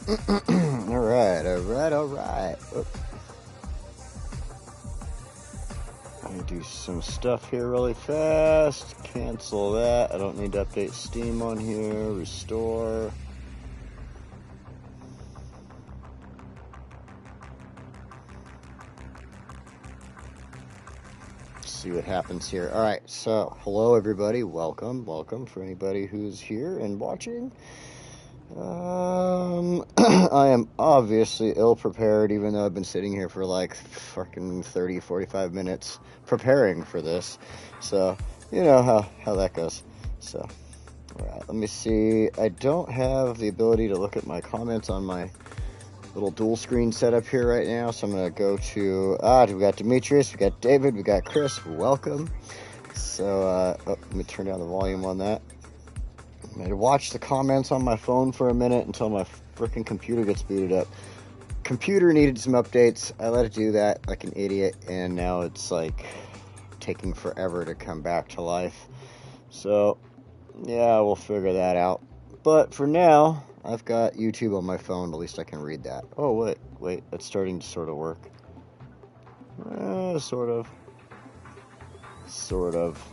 Alright. Let me do some stuff here really fast. Cancel that. I don't need to update Steam on here. Restore. See what happens here. Alright, so hello everybody. Welcome for anybody who's here and watching. I am obviously ill prepared, even though I've been sitting here for like fucking 30-45 minutes preparing for this. So, you know how that goes. So, alright, let me see. I don't have the ability to look at my comments on my little dual screen setup here right now, so I'm going to go to, we got Demetrius, we got David, we got Chris, welcome. So, let me turn down the volume on that. I'm going to watch the comments on my phone for a minute until my freaking computer gets booted up. Computer needed some updates. I let it do that like an idiot, and now it's like taking forever to come back to life. So, yeah, we'll figure that out. But for now, I've got YouTube on my phone. At least I can read that. Oh, wait, it's starting to sort of work. Sort of.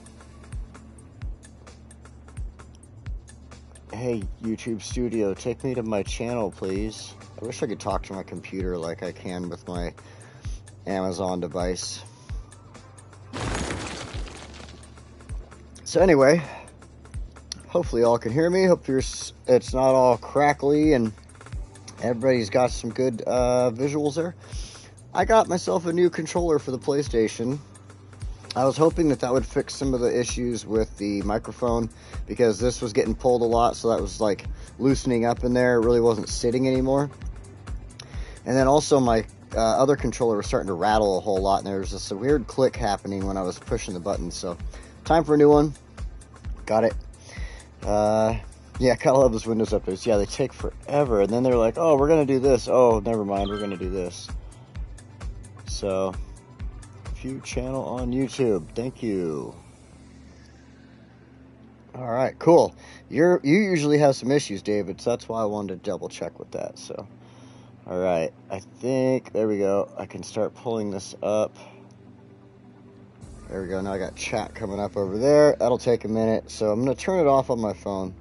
Hey, YouTube Studio, take me to my channel, please. I wish I could talk to my computer like I can with my Amazon device. So anyway, hopefully y'all can hear me. Hope it's not all crackly and everybody's got some good visuals there. I got myself a new controller for the PlayStation. I was hoping that would fix some of the issues with the microphone, because this was getting pulled a lot, so that was like loosening up in there. It really wasn't sitting anymore. And then also my other controller was starting to rattle a whole lot, and there was just a weird click happening when I was pushing the button. So time for a new one. Got it. Yeah, I kind of love those Windows updates. Yeah, they take forever, and then they're like, oh, we're going to do this. Oh, never mind, we're going to do this. So, view channel on YouTube. Thank you. All right, cool. You usually have some issues, David, so that's why I wanted to double check with that. So, all right, I think, there we go. I can start pulling this up. There we go. Now I got chat coming up over there. That'll take a minute, so I'm going to turn it off on my phone.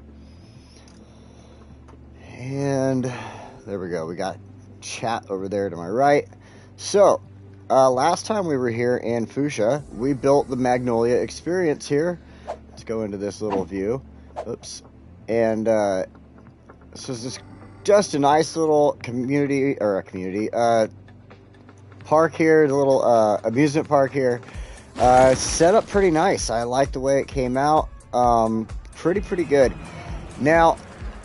And there we go. We got chat over there to my right. So, last time we were here in Foosha, we built the Magnolia Experience here. Let's go into this little view. Oops. And this is just a nice little park here, the little amusement park here. Set up pretty nice. I like the way it came out. Pretty good. Now,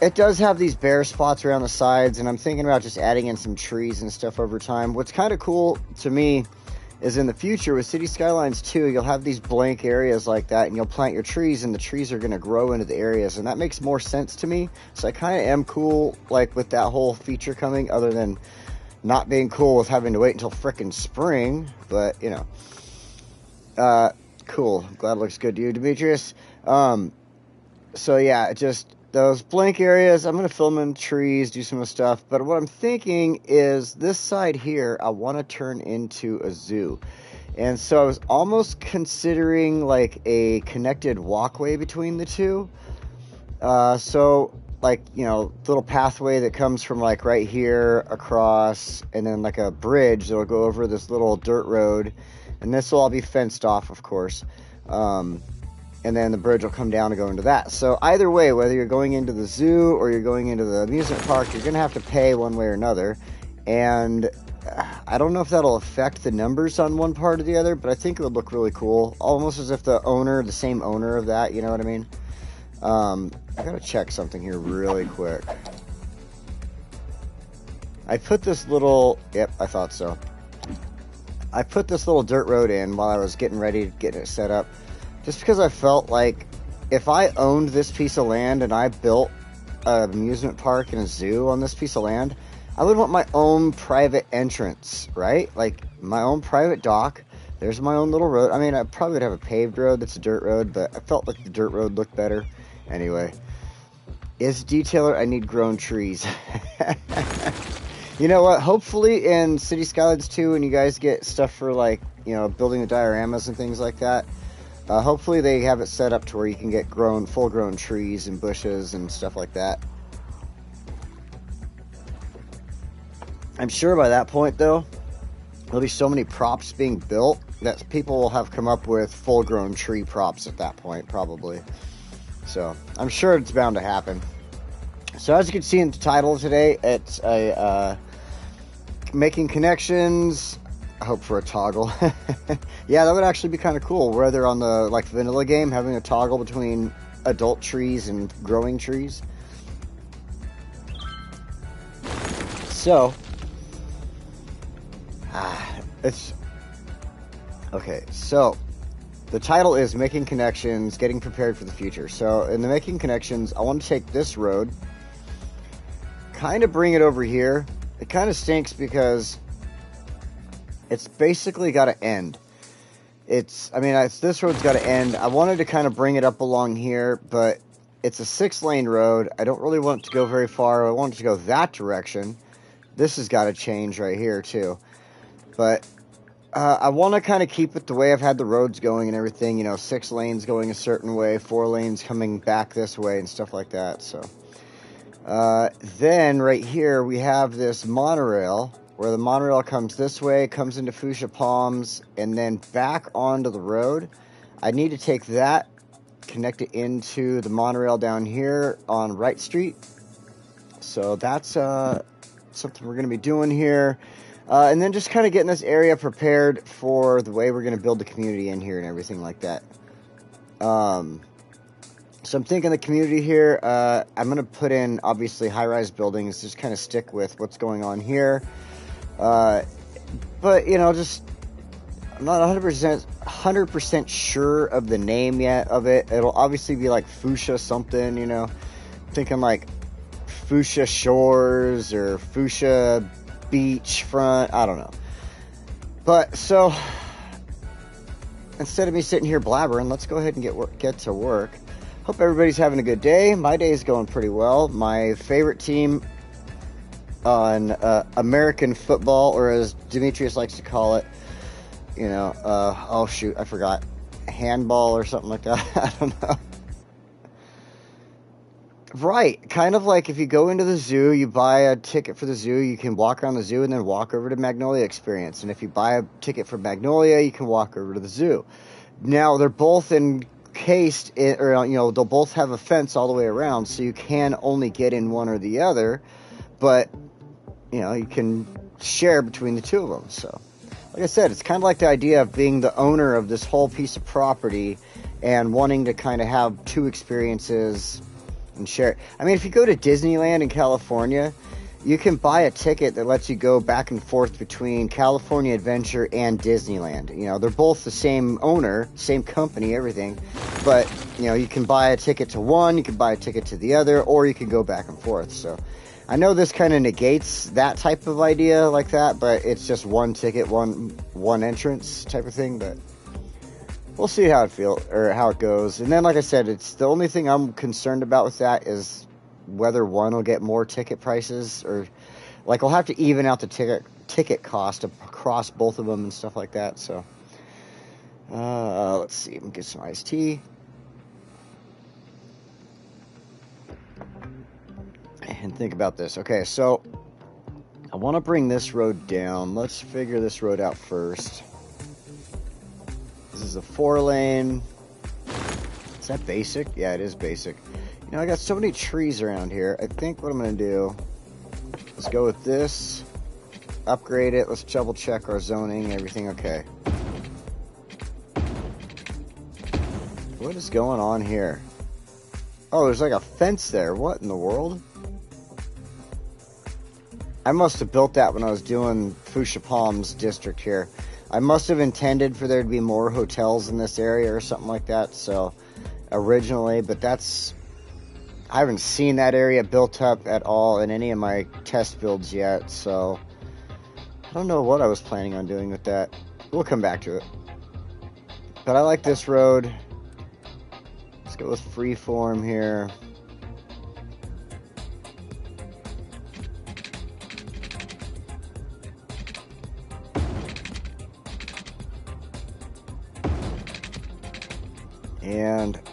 it does have these bare spots around the sides, and I'm thinking about just adding in some trees and stuff over time. What's kind of cool to me is in the future with City Skylines 2, you'll have these blank areas like that, and you'll plant your trees, and the trees are going to grow into the areas, and that makes more sense to me. So I kind of am cool, like, with that whole feature coming, other than not being cool with having to wait until frickin' spring, but, you know. Cool. Glad it looks good to you, Demetrius. So yeah, just those blank areas, I'm going to fill them in trees, do some of the stuff. But what I'm thinking is this side here, I want to turn into a zoo. And so I was almost considering like a connected walkway between the two. So like, you know, little pathway that comes from like right here across, and then like a bridge that'll go over this little dirt road. And this will all be fenced off, of course. And then the bridge will come down and go into that. So either way, whether you're going into the zoo or you're going into the amusement park, you're going to have to pay one way or another. And I don't know if that'll affect the numbers on one part or the other, but I think it would look really cool. Almost as if the same owner of that, you know what I mean? I got to check something here really quick. I put this little... Yep, I thought so. I put this little dirt road in while I was getting ready to get it set up. Just because I felt like if I owned this piece of land and I built an amusement park and a zoo on this piece of land, I would want my own private entrance, right? Like my own private dock. There's my own little road. I mean, I probably would have a paved road that's a dirt road, but I felt like the dirt road looked better. Anyway, As a detailer, I need grown trees. You know what? Hopefully in City Skylines 2, when you guys get stuff for, like, you know, building the dioramas and things like that, hopefully they have it set up to where you can get full-grown trees and bushes and stuff like that. I'm sure by that point, though, there'll be so many props being built that people will have come up with full-grown tree props at that point, probably. So, I'm sure it's bound to happen. So, as you can see in the title today, it's a making connections. I hope for a toggle. Yeah, that would actually be kind of cool. Whether on the like vanilla game, having a toggle between adult trees and growing trees. So, it's okay. So, the title is Making Connections, Getting Prepared for the Future. So, in the Making Connections, I want to take this road, kind of bring it over here. It kind of stinks because it's basically got to end. This road's got to end. I wanted to kind of bring it up along here, but it's a 6-lane road. I don't really want it to go very far. I want it to go that direction. This has got to change right here, too. But I want to kind of keep it the way I've had the roads going and everything. You know, 6 lanes going a certain way, 4 lanes coming back this way and stuff like that, so... then right here we have this monorail where the monorail comes this way, comes into Foosha Palms, and then back onto the road. I need to take that, connect it into the monorail down here on Wright Street. So that's something we're going to be doing here. And then just kind of getting this area prepared for the way we're going to build the community in here and everything like that. So I'm thinking the community here, I'm going to put in, obviously, high-rise buildings, just kind of stick with what's going on here. But, you know, just, I'm not 100% sure of the name yet of it. It'll obviously be like Foosha something, you know. I'm thinking like Foosha Shores or Foosha Beachfront, I don't know. But, so, instead of me sitting here blabbering, let's go ahead and get to work. Hope everybody's having a good day. My day is going pretty well. My favorite team on American football, or as Demetrius likes to call it, you know, oh shoot, I forgot, handball or something like that. I don't know. Right, kind of like if you go into the zoo, you buy a ticket for the zoo, you can walk around the zoo and then walk over to Magnolia Experience. And if you buy a ticket for Magnolia, you can walk over to the zoo. Now, they're both encased, or, you know, they'll both have a fence all the way around, so you can only get in one or the other, but, you know, you can share between the two of them. So, like I said, it's kind of like the idea of being the owner of this whole piece of property and wanting to kind of have two experiences and share it. I mean, if you go to Disneyland in California, you can buy a ticket that lets you go back and forth between California Adventure and Disneyland. You know, they're both the same owner, same company, everything. But, you know, you can buy a ticket to one, you can buy a ticket to the other, or you can go back and forth. So, I know this kind of negates that type of idea like that, but it's just one ticket, one entrance type of thing. But we'll see how it goes. And then, like I said, it's the only thing I'm concerned about with that is whether one will get more ticket prices, or like we'll have to even out the ticket cost across both of them and stuff like that. So let's see, I'm gonna get some iced tea and think about this. Okay, so I want to bring this road down. Let's figure this road out first. This is a 4-lane. Is that basic? Yeah, it is basic. You know, I got so many trees around here. I think what I'm going to do is go with this, upgrade it. Let's double check our zoning, everything okay. What is going on here? Oh, there's like a fence there. What in the world? I must have built that when I was doing Foosha Palms district here. I must have intended for there to be more hotels in this area or something like that, so originally, but I haven't seen that area built up at all in any of my test builds yet, so I don't know what I was planning on doing with that. We'll come back to it. But I like this road. Let's go with freeform here.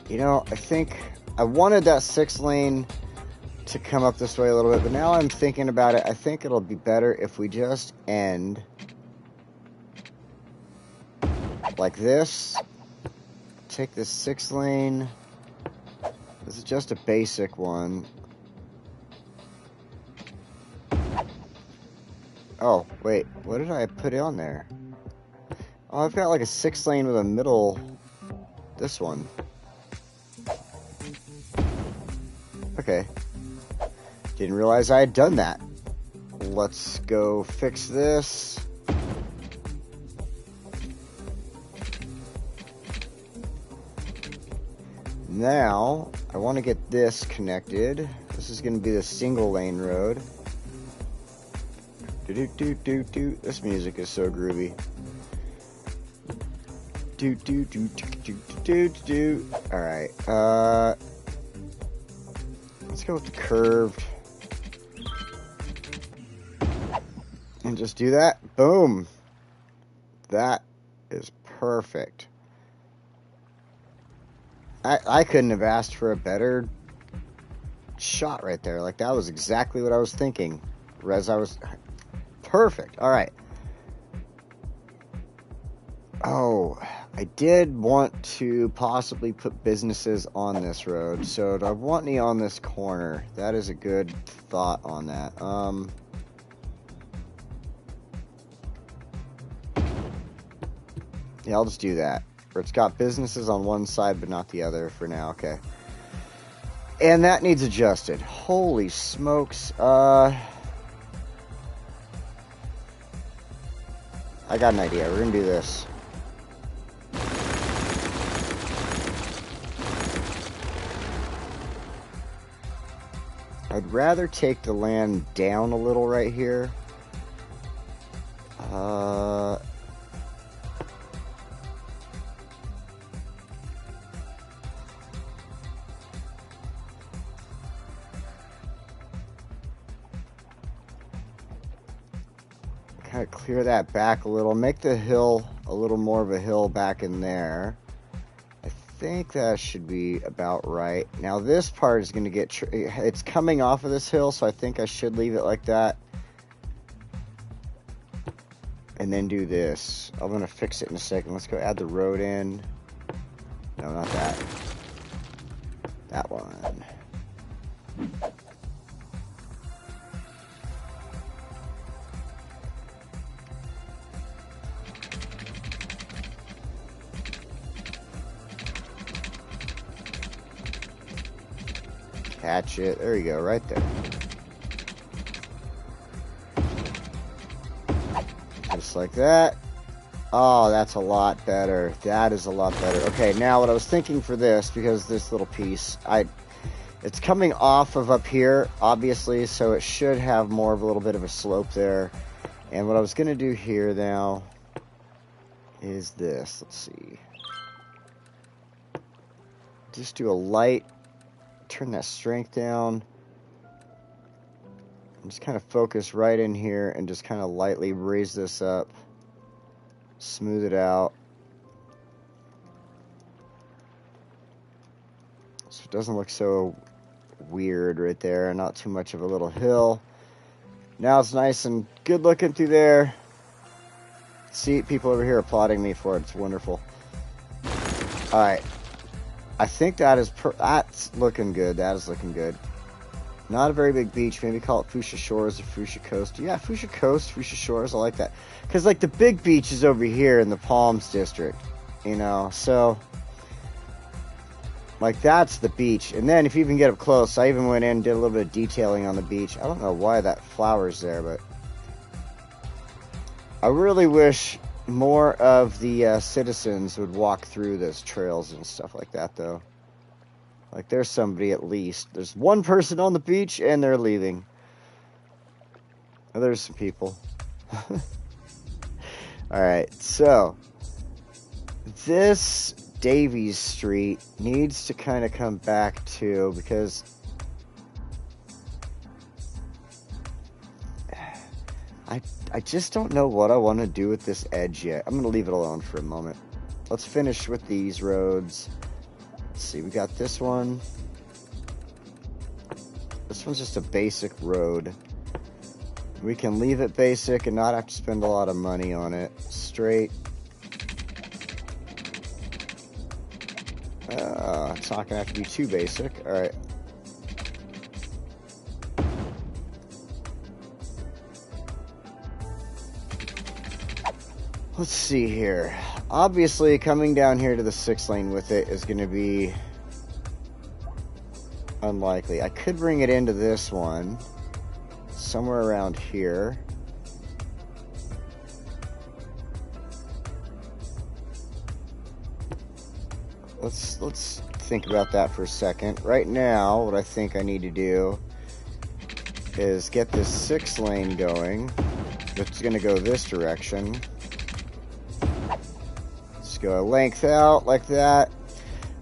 You know, I think I wanted that 6-lane to come up this way a little bit, but now I'm thinking about it. I think it'll be better if we just end like this. Take this 6-lane. This is just a basic one. Oh, wait. What did I put on there? Oh, I've got like a 6-lane with a middle. This one. Okay. Didn't realize I had done that. Let's go fix this. Now, I want to get this connected. This is going to be the single lane road. Do-do-do-do-do. This music is so groovy. Do-do-do-do-do-do-do. Alright, let's go with the curved. And just do that. Boom. That is perfect. I couldn't have asked for a better shot right there. Like, that was exactly what I was thinking. Perfect. All right. Oh, I did want to possibly put businesses on this road. So do I want any on this corner? That is a good thought on that. Yeah, I'll just do that. Where it's got businesses on one side but not the other for now. Okay. And that needs adjusted. Holy smokes. I got an idea. We're going to do this. I'd rather take the land down a little right here. Kind of clear that back a little. Make the hill a little more of a hill back in there. I think that should be about right. Now this part is going to get... it's coming off of this hill, so I think I should leave it like that. And then do this. I'm going to fix it in a second. Let's go add the road in. No, not that. That one. Catch it. There you go, right there. Just like that. Oh, that's a lot better. That is a lot better. Okay, now what I was thinking for this, because this little piece, it's coming off of up here, obviously, so it should have more of a little bit of a slope there. And what I was going to do here now is this. Let's see. Just do a light. Turn that strength down. And just kind of focus right in here and just kind of lightly raise this up. Smooth it out. So it doesn't look so weird right there. Not too much of a little hill. Now it's nice and good looking through there. See, people over here applauding me for it. It's wonderful. Alright. I think that is that's looking good. That is looking good. Not a very big beach. Maybe call it Foosha Shores or Foosha Coast. Yeah, Foosha Coast, Foosha Shores. I like that. Because, like, the big beach is over here in the Palms District. You know, so... like, that's the beach. And then, if you even get up close, I even went in and did a little bit of detailing on the beach. I don't know why that flower's there, but... I really wish more of the citizens would walk through those trails and stuff like that, though. Like, there's somebody at least. There's one person on the beach, and they're leaving. Oh, there's some people. Alright, so... this Davies Street needs to kind of come back, too, because... I just don't know what I want to do with this edge yet. I'm going to leave it alone for a moment. Let's finish with these roads. Let's see, we got this one. This one's just a basic road. We can leave it basic and not have to spend a lot of money on it. Straight. It's not gonna have to be too basic. Alright. Let's see here. Obviously, coming down here to the 6-lane with it is gonna be unlikely. I could bring it into this one. Somewhere around here. Let's think about that for a second. Right now, what I think I need to do is get this 6-lane going. It's going to go this direction. Let's go a length out like that.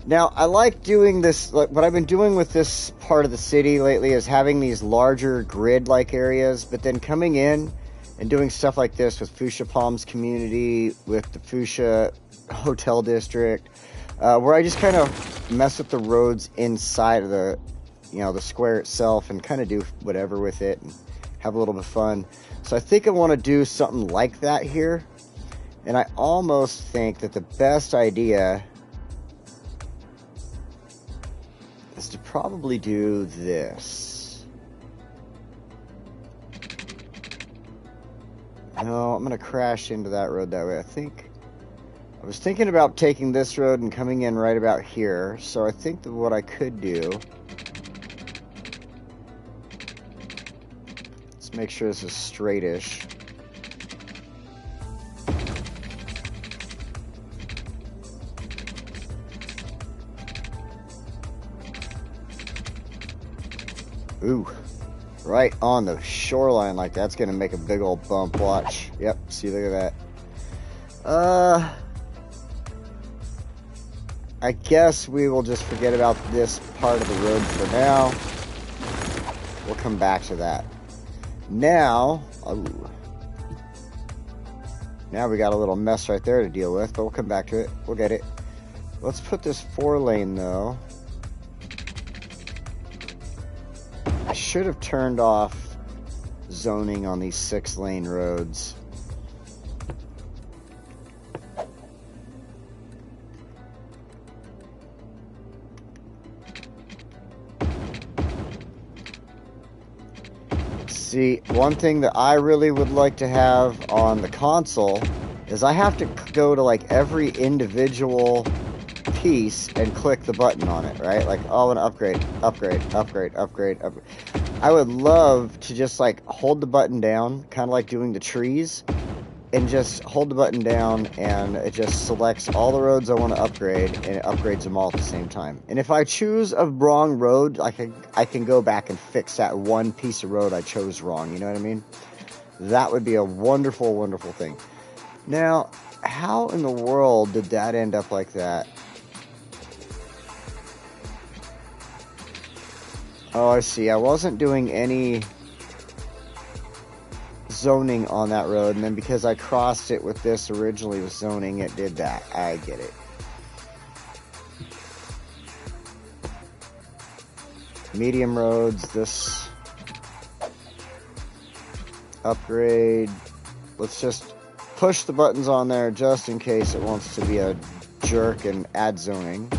Now, I like doing this. Like, what I've been doing with this part of the city lately is having these larger grid-like areas, but then coming in and doing stuff like this with Foosha Palms community, with the Foosha Hotel District, where I just kind of mess with the roads inside of the, the square itself and kind of do whatever with it and have a little bit of fun. So I think I want to do something like that here. And I almost think that the best idea is to probably do this. No, I'm going to crash into that road that way. I was thinking about taking this road and coming in right about here. So I think that what I could do, let's make sure this is straightish. Ooh, right on the shoreline like that's gonna make a big old bump. Watch. Yep, see, look at that. I guess we will just forget about this part of the road for now. We'll come back to that. Now, now we got a little mess right there to deal with, but we'll come back to it. We'll get it. Let's put this 4-lane though. I should have turned off zoning on these 6-lane roads. See, one thing that I really would like to have on the console is I have to go to like every individual piece and click the button on it, right? Like, oh, an upgrade. I would love to just like hold the button down, kind of like doing the trees, and just hold the button down and it just selects all the roads I want to upgrade and it upgrades them all at the same time. And if I choose a wrong road, I can go back and fix that one piece of road I chose wrong, you know what I mean? That would be a wonderful, wonderful thing. Now, how in the world did that end up like that? Oh, I see. I wasn't doing any zoning on that road, and then because I crossed it with this originally with zoning, it did that. I get it. Medium roads, this upgrade. Let's just push the buttons on there just in case it wants to be a jerk and add zoning.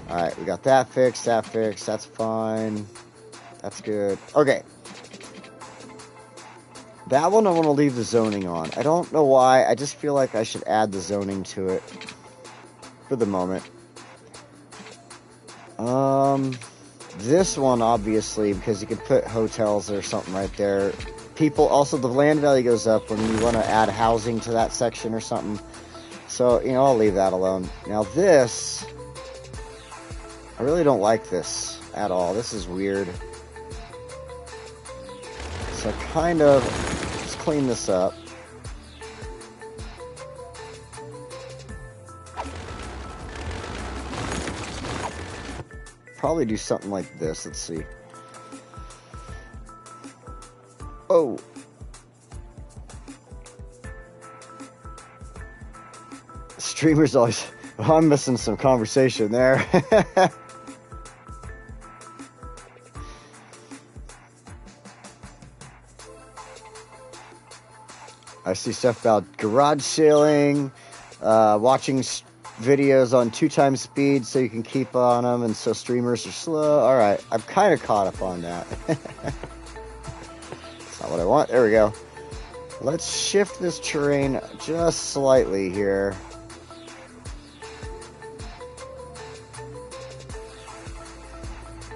Alright, we got that fixed, that's fine. That's good. Okay. That one I want to leave the zoning on. I don't know why, I just feel like I should add the zoning to it. For the moment. This one, obviously, because you can put hotels or something right there. People, also the land value goes up when you want to add housing to that section or something. So, I'll leave that alone. Now this, I really don't like this at all. This is weird. So let's clean this up. Probably do something like this. Let's see. Oh. Streamers always Well, I'm missing some conversation there. I see stuff about garage sailing, watching videos on 2x speed so you can keep on them, and so streamers are slow. All right, I'm kind of caught up on that. That's not what I want. There we go. Let's shift this terrain just slightly here.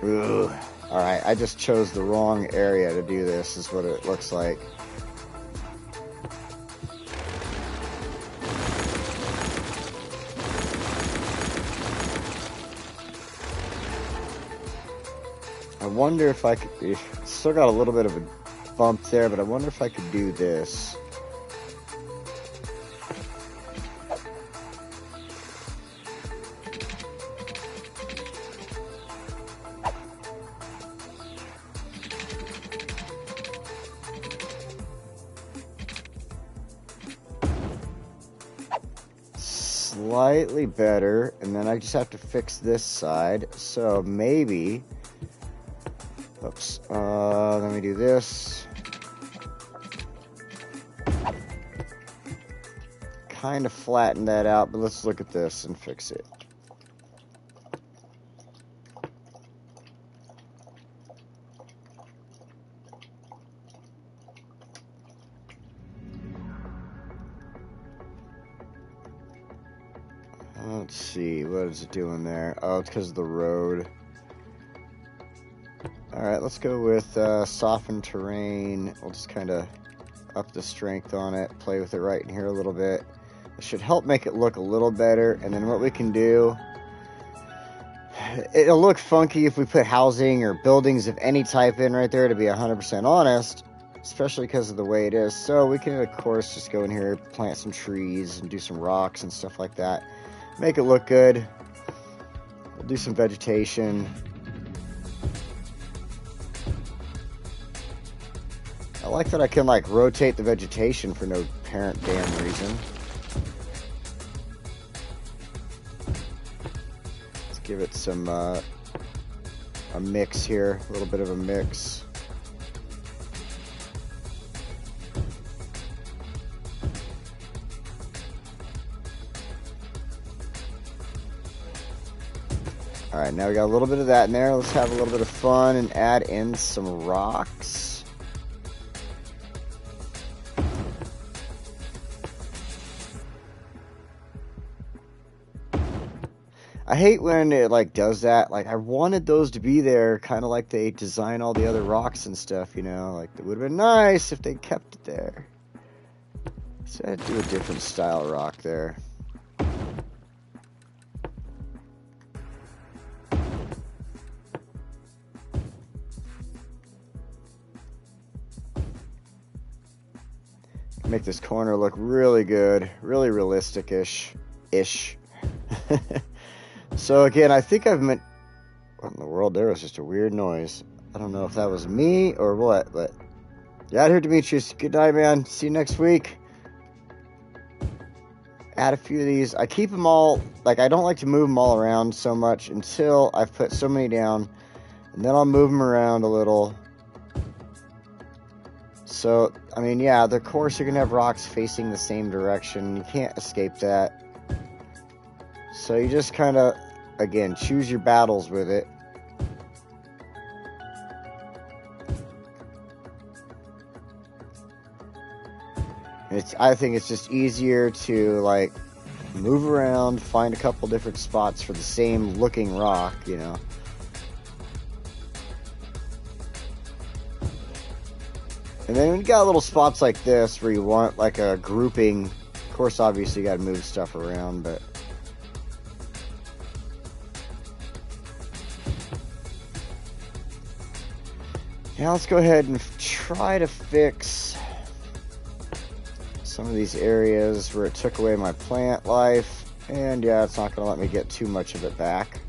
Ooh. All right, I just chose the wrong area to do this, is what it looks like. I wonder if I could, still got a little bit of a bump there, but I wonder if I could do this. Slightly better, and then I just have to fix this side, so maybe... Oops. Let me do this. Kind of flatten that out, but let's look at this and fix it. Let's see, what is it doing there? Oh, it's because of the road. Alright, let's go with softened terrain. We'll just kind of up the strength on it, play with it right in here a little bit. It should help make it look a little better, and then what we can do, it'll look funky if we put housing or buildings of any type in right there, to be 100% honest, especially because of the way it is. So we can, of course, just go in here, plant some trees, and do some rocks and stuff like that. Make it look good. We'll do some vegetation. I like that I can, like, rotate the vegetation for no apparent damn reason. Let's give it some, a mix here. A little bit of a mix. Alright, now we got a little bit of that in there. Let's have a little bit of fun and add in some rocks. I hate when it, like, does that. Like, I wanted those to be there, kind of like they design all the other rocks and stuff, you know? Like, it would have been nice if they kept it there. So I had to do a different style rock there. Make this corner look really good, really realistic-ish. So again, I think I've meant... What in the world? There was just a weird noise. I don't know if that was me or what, but... Yeah, out here, Demetrius. Good night, man. See you next week. Add a few of these. I keep them all... Like, I don't like to move them all around so much until I've put so many down. And then I'll move them around a little. So, I mean, yeah, of course you're going to have rocks facing the same direction. You can't escape that. So you just kind of, again, choose your battles with it. I think it's just easier to, like, move around, find a couple different spots for the same looking rock, you know. And then you got little spots like this where you want, like, a grouping. Of course, obviously, you got to move stuff around, but... Now let's go ahead and try to fix some of these areas where it took away my plant life. And yeah, it's not going to let me get too much of it back.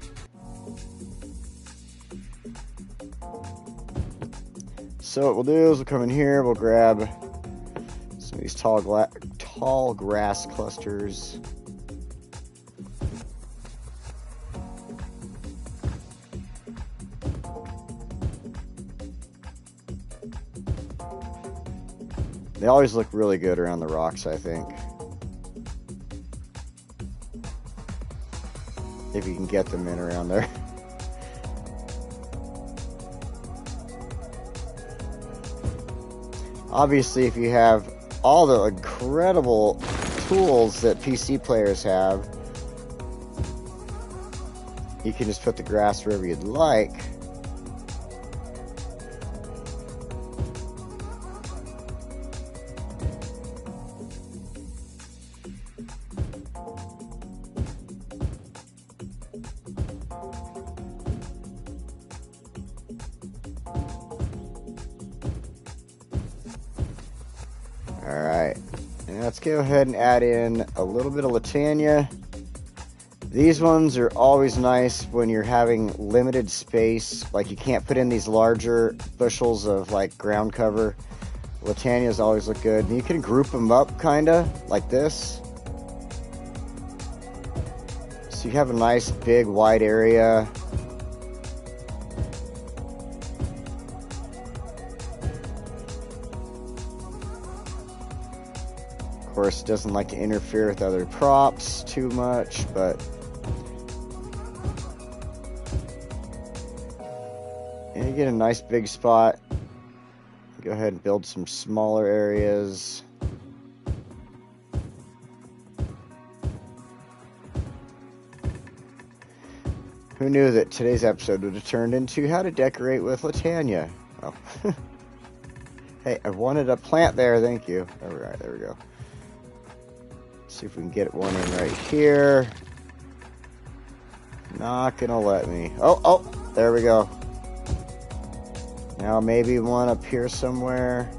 So what we'll do is we'll come in here, we'll grab some of these tall grass clusters. They always look really good around the rocks, I think. If you can get them in around there. Obviously, if you have all the incredible tools that PC players have, you can just put the grass wherever you'd like. Alright, and let's go ahead and add in a little bit of Latania. These ones are always nice when you're having limited space, like you can't put in these larger bushels of like ground cover. Latanias always look good, and you can group them up kinda like this. So you have a nice big wide area. Of course, it doesn't like to interfere with other props too much, but and you get a nice big spot. Go ahead and build some smaller areas. Who knew that today's episode would have turned into how to decorate with Latania? Oh. Hey, I wanted a plant there, thank you. Alright, there we go. See if we can get one in right here. Not gonna let me. Oh, there we go. Now maybe one up here somewhere.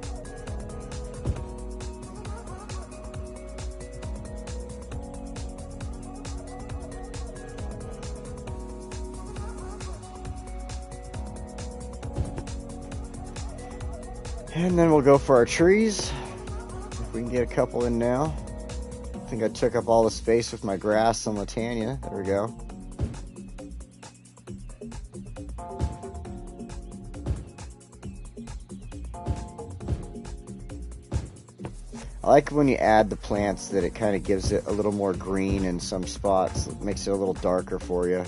And then we'll go for our trees. If we can get a couple in now. I think I took up all the space with my grass and Latania. There we go. I like when you add the plants that it kind of gives it a little more green in some spots. It makes it a little darker for you.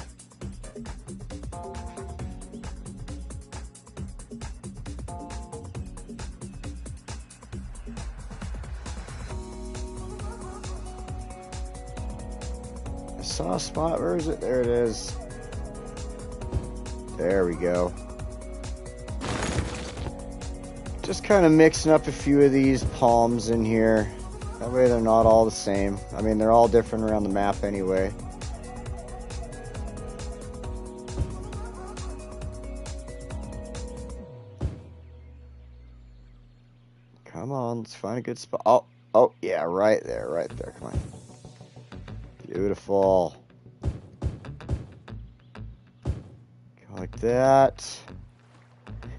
I saw a spot. Where is it? There it is. There we go. Just kind of mixing up a few of these palms in here. That way they're not all the same. I mean, they're all different around the map anyway. Come on, let's find a good spot. Oh, yeah, right there. Come on. Beautiful. Go like that.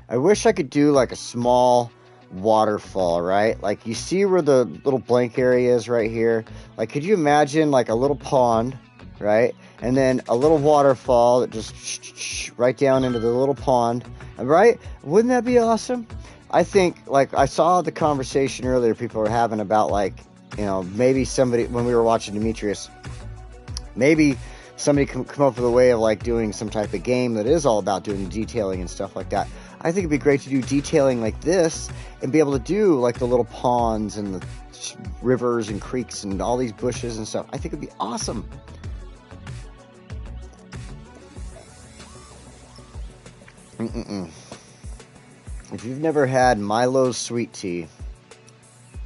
I wish I could do like a small waterfall, right? Like you see where the little blank area is right here? Like could you imagine like a little pond, right? And then a little waterfall that just right down into the little pond, right? Wouldn't that be awesome? I think, like I saw the conversation earlier people were having about like, you know, maybe somebody, when we were watching Demetrius, maybe somebody can come up with a way of like doing some type of game that is all about doing detailing and stuff like that. I think it'd be great to do detailing like this and be able to do like the little ponds and the rivers and creeks and all these bushes and stuff. I think it'd be awesome. If you've never had Milo's sweet tea,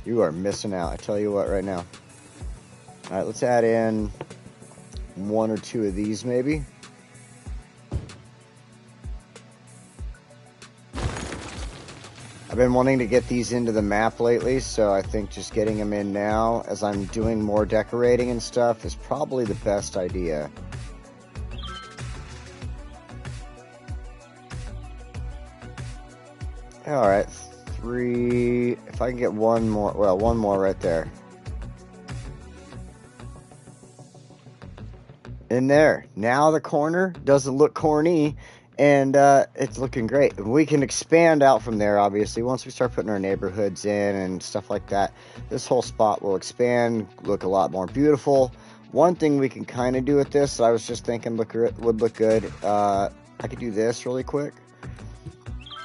you are missing out. I tell you what right now. All right, let's add in one or two of these maybe. I've been wanting to get these into the map lately, so I think just getting them in now as I'm doing more decorating and stuff is probably the best idea. Alright, 3, if I can get one more, well, one more right there. In there. Now the corner doesn't look corny, And it's looking great. We can expand out from there, obviously, once we start putting our neighborhoods in and stuff like that. This whole spot will expand, look a lot more beautiful. One thing we can kind of do with this, I was just thinking would look good. I could do this really quick.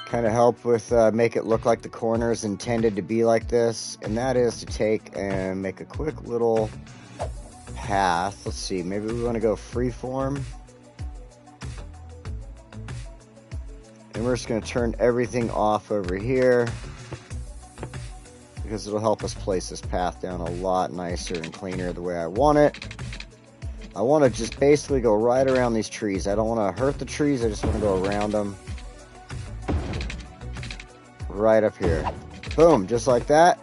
Kind of help with make it look like the corner is intended to be like this. And that is to take and make a quick little path. Let's see, maybe we want to go freeform. And we're just going to turn everything off over here because it'll help us place this path down a lot nicer and cleaner the way I want it. I want to just basically go right around these trees. I don't want to hurt the trees. I just want to go around them. Right up here. Boom, just like that.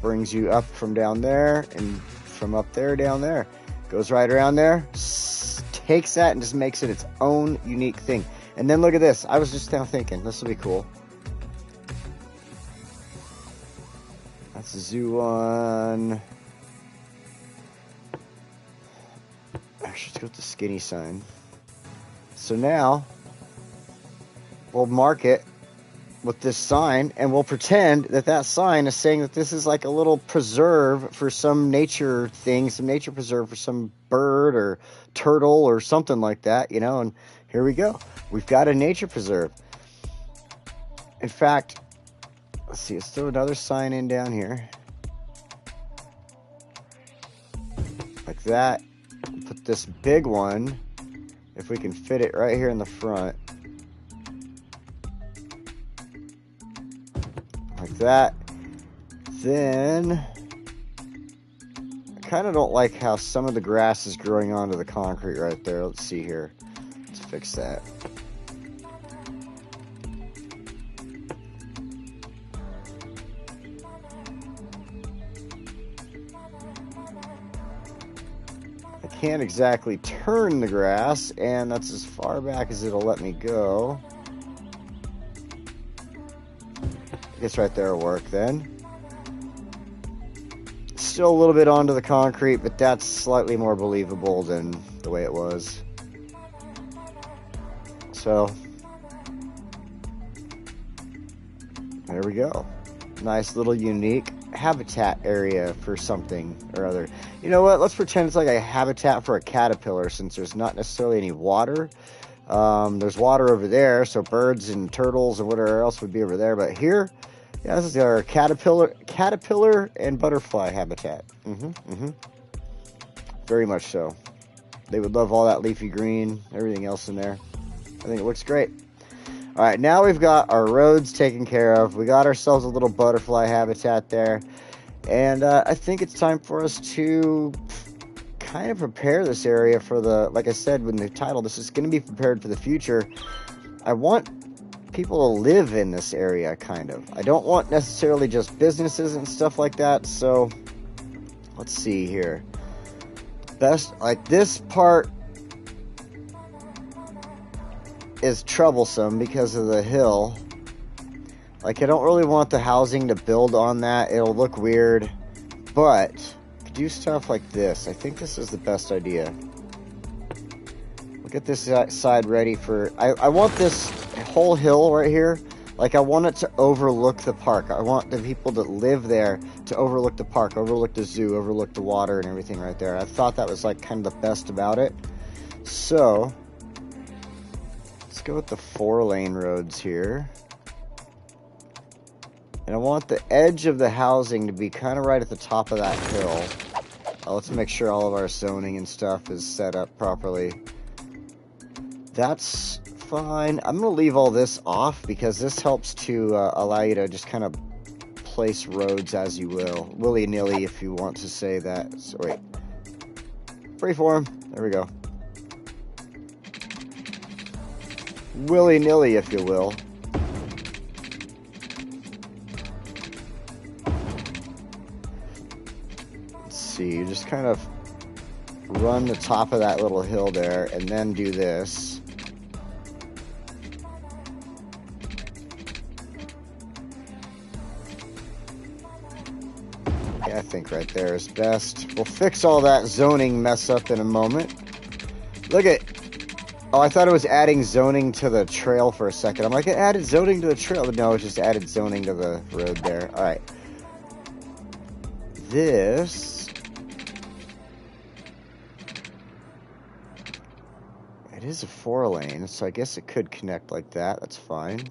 Brings you up from down there and from up there down there. Goes right around there. Takes that and just makes it its own unique thing. And then look at this. I was just now thinking, this will be cool. That's the zoo one. Actually, let's go with the skinny sign. So now, we'll mark it with this sign, and we'll pretend that that sign is saying that this is like a little preserve for some nature thing, some nature preserve for some bird or turtle or something like that, you know, and here we go. We've got a nature preserve. In fact, let's see, let's throw another sign in down here. Like that. Put this big one, if we can fit it right here in the front. Like that. Then, I kind of don't like how some of the grass is growing onto the concrete right there. Let's see here. Let's fix that. Can't exactly turn the grass, and that's as far back as it'll let me go. I guess right there will work then. Still a little bit onto the concrete, but that's slightly more believable than the way it was. So, there we go. Nice little unique habitat area for something or other. You know what? Let's pretend it's like a habitat for a caterpillar, since there's not necessarily any water. There's water over there, so birds and turtles and whatever else would be over there. But here, yeah, this is our caterpillar and butterfly habitat. Very much so. They would love all that leafy green, everything else in there. I think it looks great. All right, now we've got our roads taken care of. We got ourselves a little butterfly habitat there. And I think it's time for us to kind of prepare this area for the, like I said in the title, this is going to be prepared for the future. I want people to live in this area, kind of. I don't want necessarily just businesses and stuff like that. So let's see here. Best, like this part is troublesome because of the hill. Like, I don't really want the housing to build on that. It'll look weird. But do stuff like this. I think this is the best idea. We'll get this side ready for... I want this whole hill right here. Like, I want it to overlook the park. I want the people that live there to overlook the park, overlook the zoo, overlook the water and everything right there. I thought that was, like, kind of the best about it. So, let's go with the 4-lane roads here. And I want the edge of the housing to be kind of right at the top of that hill. Let's make sure all of our zoning and stuff is set up properly. That's fine. I'm going to leave all this off because this helps to allow you to just kind of place roads as you will. Willy-nilly, if you want to say that. So, wait. Freeform. There we go. Willy-nilly, if you will. You just kind of run the top of that little hill there and then do this. Yeah, I think right there is best. We'll fix all that zoning mess up in a moment. Look at Oh, I thought it was adding zoning to the trail for a second. I'm like, it added zoning to the trail. But no, it just added zoning to the road there. All right. This... It is a 4-lane, so I guess it could connect like that. That's fine.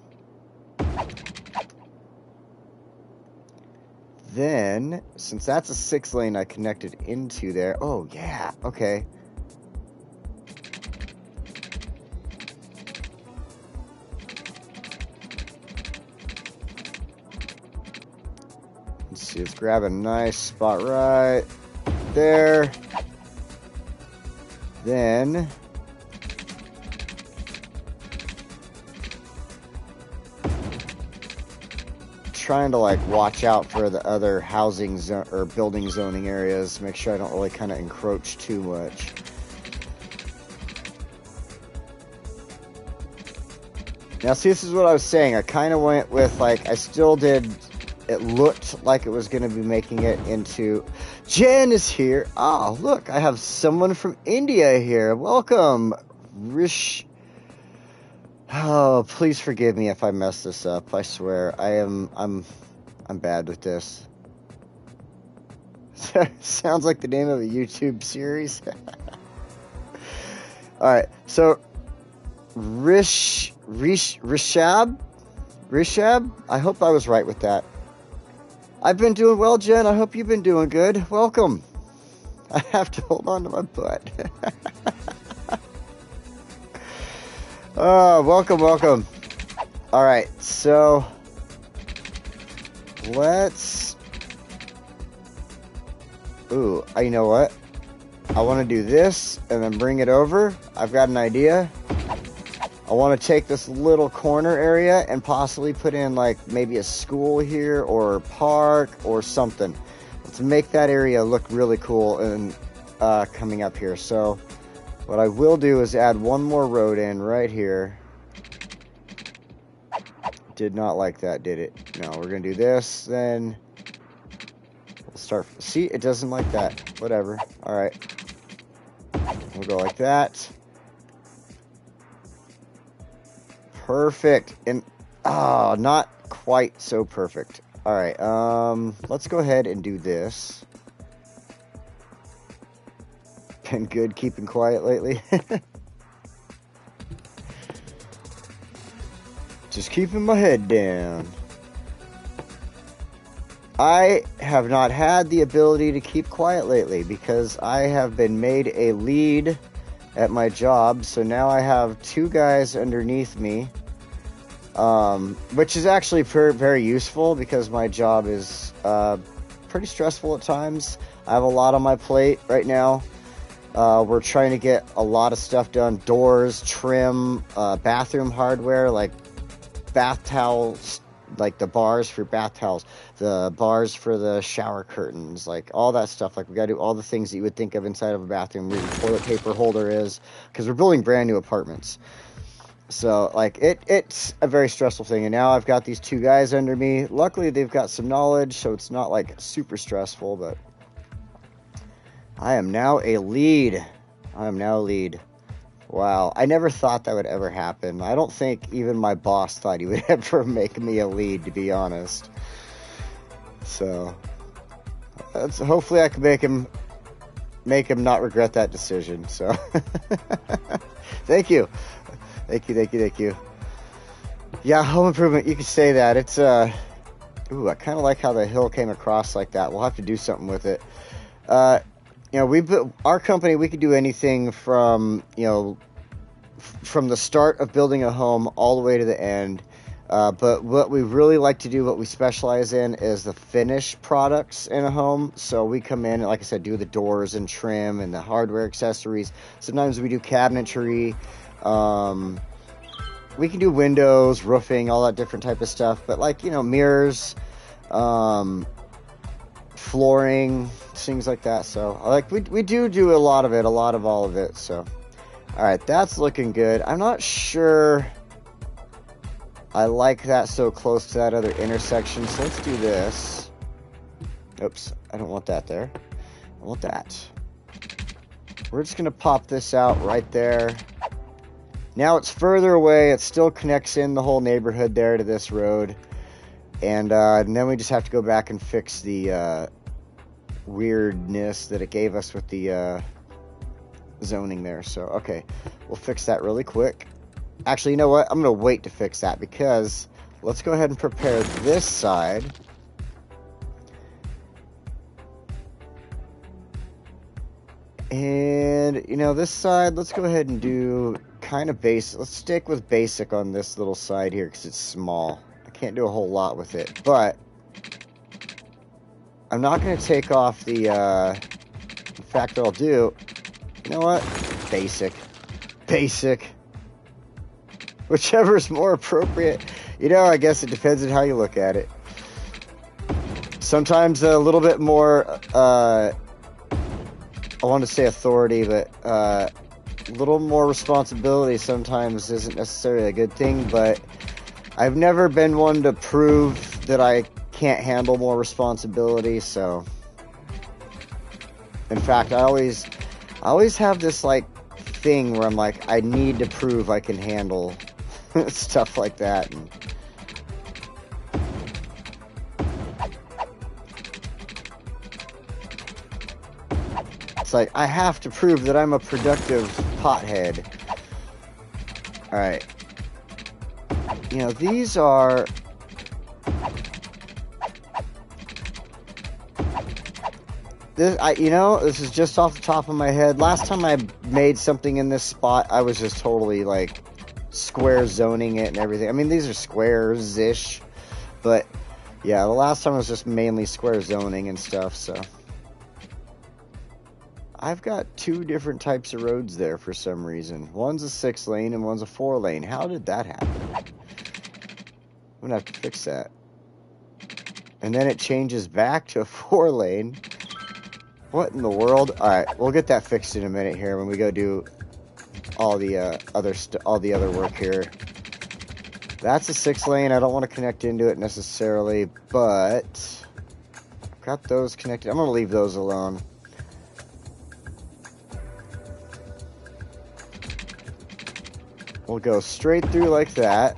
Then, since that's a 6-lane I connected into there... Oh, yeah. Okay. Let's see, let's grab a nice spot right there. Then... trying to like watch out for the other housing or building zoning areas, make sure I don't really kind of encroach too much. Now see, this is what I was saying. I kind of went with like, I still did, it looked like it was going to be making it into... Jen is here. Oh, look, I have someone from India here. Welcome, Rish. Oh, please forgive me if I mess this up. I swear, I'm bad with this. Sounds like the name of a YouTube series. All right, so Rishab. I hope I was right with that. I've been doing well, Jen. I hope you've been doing good. Welcome. I have to hold on to my butt. Oh, welcome. All right, so let's... Ooh, you know what? I want to do this and then bring it over. I've got an idea. I want to take this little corner area and possibly put in like maybe a school here or a park or something. Let's make that area look really cool and coming up here. So what I will do is add one more road in right here. Did not like that, did it? No, we're going to do this, then we'll start. See, it doesn't like that. Whatever. All right. We'll go like that. Perfect. And, not quite so perfect. All right. Let's go ahead and do this. Been good keeping quiet lately. Just keeping my head down. I have not had the ability to keep quiet lately because I have been made a lead at my job. So now I have 2 guys underneath me, which is actually very useful because my job is pretty stressful at times. I have a lot on my plate right now. We're trying to get a lot of stuff done. Doors, trim, bathroom hardware, like bath towels, like the bars for bath towels, the bars for the shower curtains, like all that stuff. Like we got to do all the things that you would think of inside of a bathroom where the toilet paper holder is, because we're building brand new apartments. So like it's a very stressful thing. And now I've got these 2 guys under me. Luckily they've got some knowledge, so it's not like super stressful, but I am now a lead. Wow, I never thought that would ever happen. I don't think even my boss thought he would ever make me a lead, to be honest. So, hopefully I can make him not regret that decision. So, thank you. Yeah, home improvement, you could say that. It's, ooh, I kind of like how the hill came across like that. We'll have to do something with it. You know, our company, we could do anything from, you know, from the start of building a home all the way to the end. But what we really like to do, what we specialize in, is the finished products in a home. So we come in and, like I said, do the doors and trim and the hardware accessories. Sometimes we do cabinetry. We can do windows, roofing, all that different type of stuff. But, like, you know, mirrors, flooring, things like that. So like we do a lot of all of it. So all right, that's looking good. I'm not sure I like that so close to that other intersection, so let's do this. Oops, I don't want that there. I want that. We're just gonna pop this out right there. Now it's further away. It still connects in the whole neighborhood there to this road. And then we just have to go back and fix the weirdness that it gave us with the zoning there. So, okay, we'll fix that really quick. Actually, you know what? I'm going to wait to fix that because let's go ahead and prepare this side. And, you know, this side, let's go ahead and do kind of basic. Let's stick with basic on this little side here because it's small. I can't do a whole lot with it, but I'm not going to take off the, in fact, what I'll do, you know what? Basic. Basic. Whichever is more appropriate. You know, I guess it depends on how you look at it. Sometimes a little bit more, I want to say authority, but a little more responsibility sometimes isn't necessarily a good thing, but I've never been one to prove that I can't handle more responsibility, so in fact, I always have this like thing where I'm like, I need to prove I can handle stuff like that. And it's like, I have to prove that I'm a productive pothead. Alright. You know, these are... this is just off the top of my head. Last time I made something in this spot, I was just totally, like, square zoning it and everything. I mean, these are squares-ish. But, yeah, the last time was just mainly square zoning and stuff, so... I've got two different types of roads there for some reason. One's a 6-lane and one's a 4-lane. How did that happen? I'm gonna have to fix that. And then it changes back to a 4-lane. What in the world? Alright, we'll get that fixed in a minute here when we go do all the other work here. That's a 6-lane. I don't want to connect into it necessarily, but I've got those connected. I'm gonna leave those alone. We'll go straight through like that.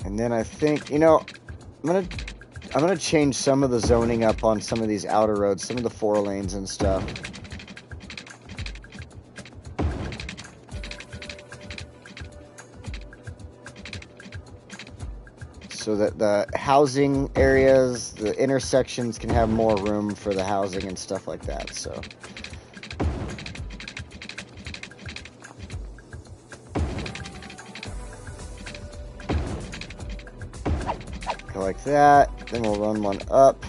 And then I think, you know, I'm gonna change some of the zoning up on some of these outer roads, some of the 4 lanes and stuff. So that the housing areas, the intersections can have more room for the housing and stuff like that, so... like that, then we'll run one up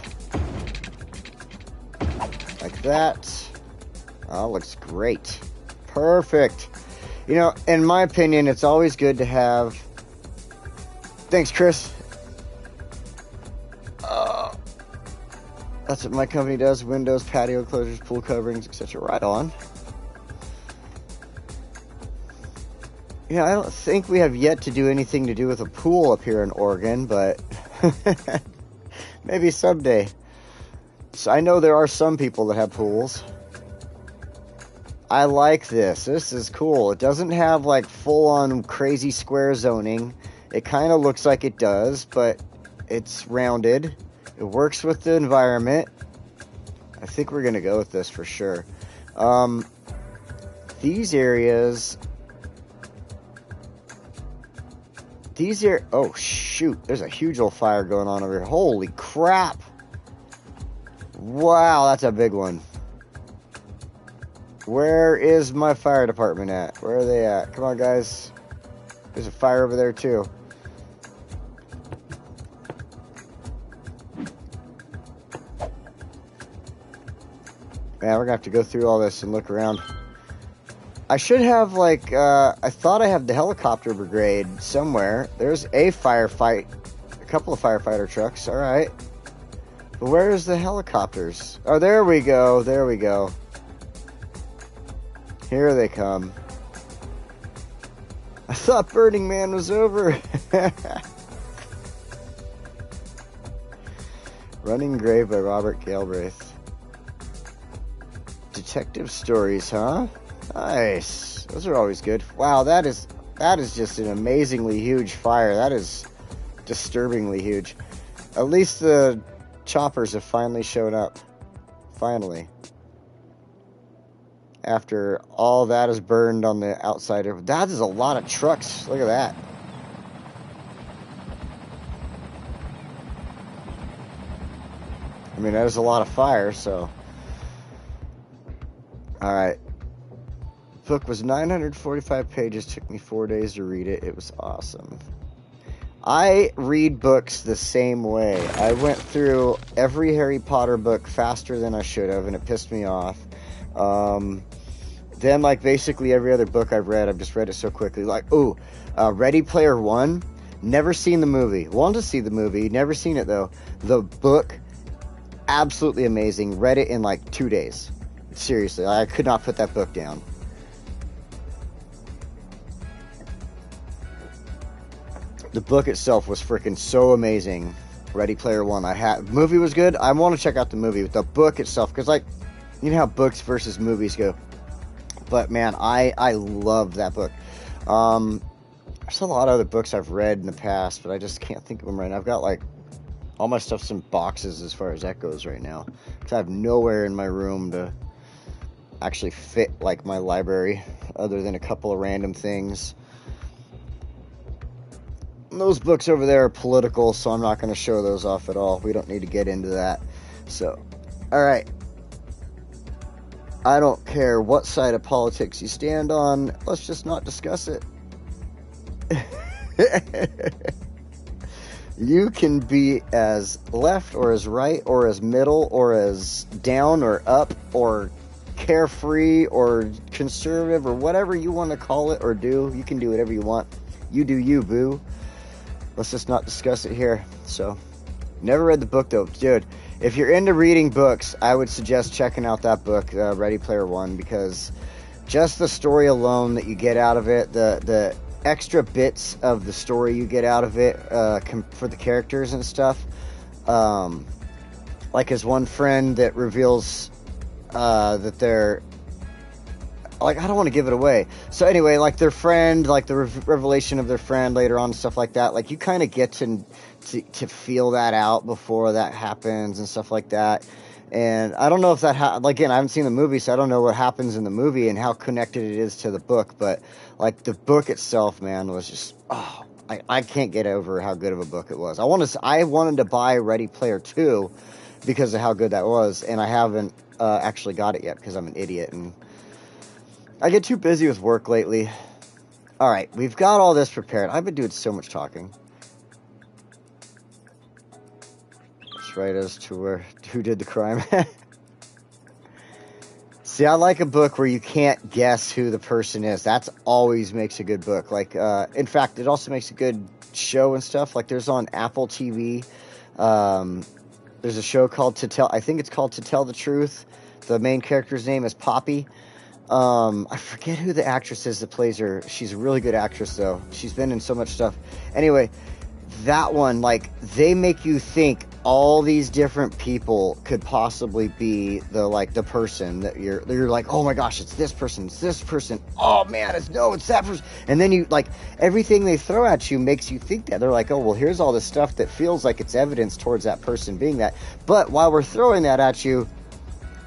like that. Oh, looks great. Perfect. You know, in my opinion, it's always good to have... Thanks, Chris. That's what my company does. Windows, patio closures, pool coverings, etc. Right on. You know, I don't think we have yet to do anything to do with a pool up here in Oregon, but maybe someday. So I know there are some people that have pools. I like this. This is cool. It doesn't have like full-on crazy square zoning. It kind of looks like it does, but it's rounded. It works with the environment. I think we're going to go with this for sure. These areas... oh shoot, there's a huge old fire going on over here. Holy crap. Wow, that's a big one. Where is my fire department at? Where are they at? Come on, guys. There's a fire over there too. Man, we're gonna have to go through all this and look around. I should have, like, I thought I had the helicopter brigade somewhere. There's a firefight, a couple of firefighter trucks, alright. But where is the helicopters? Oh, there we go, there we go. Here they come. I thought Burning Man was over. Running Grave by Robert Galbraith. Detective stories, huh? Nice. Those are always good. Wow, that is... That is just an amazingly huge fire. That is disturbingly huge. At least the choppers have finally shown up. Finally. After all that is burned on the outside. That is a lot of trucks. Look at that. I mean, that is a lot of fire, so. Alright. Book was 945 pages. Took me 4 days to read it. It was awesome. I read books the same way. I went through every Harry Potter book faster than I should have, and it pissed me off. Then, like, basically every other book I've read, I've just read it so quickly. Like, Ready Player One. Never seen the movie. Wanted to see the movie. Never seen it, though. The book, absolutely amazing. Read it in, like, 2 days. Seriously, I could not put that book down. The book itself was freaking so amazing. Ready Player One. Movie was good. I want to check out the movie. The book itself, because, like, you know how books versus movies go. But, man, I love that book. There's a lot of other books I've read in the past, but I just can't think of them right now. I've got, like, all my stuff's in boxes as far as that goes right now. Because I have nowhere in my room to actually fit, like, my library, other than a couple of random things. Those books over there are political, so I'm not going to show those off at all. We don't need to get into that. So, alright. I don't care what side of politics you stand on. Let's just not discuss it. You can be as left or as right or as middle or as down or up or carefree or conservative or whatever you want to call it or do. You can do whatever you want. You do you, boo. Let's just not discuss it here. So, never read the book, though. Dude, if you're into reading books, I would suggest checking out that book, Ready Player One, because just the story alone that you get out of it, the extra bits of the story you get out of it for the characters and stuff, like his one friend that reveals that they're, like, I don't want to give it away. So anyway, like their friend, like the revelation of their friend later on and stuff like that, like you kind of get to feel that out before that happens and stuff like that. And I don't know if that, again, I haven't seen the movie, so I don't know what happens in the movie and how connected it is to the book. But like the book itself, man, was just, I can't get over how good of a book it was. I wanted to buy Ready Player 2 because of how good that was, and I haven't actually got it yet because I'm an idiot and I get too busy with work lately. Alright, we've got all this prepared. I've been doing so much talking. That's right as to who did the crime. See, I like a book where you can't guess who the person is. That always makes a good book. Like, in fact, it also makes a good show and stuff. Like, there's on Apple TV, there's a show called I think it's called To Tell the Truth. The main character's name is Poppy. I forget who the actress is that plays her. She's a really good actress, though. She's been in so much stuff. Anyway, that one, like, they make you think all these different people could possibly be the person that you're like, oh my gosh, it's this person, oh man, it's that person. And then you, like, everything they throw at you makes you think that. They're like, oh, well, here's all this stuff that feels like it's evidence towards that person being that. But while we're throwing that at you,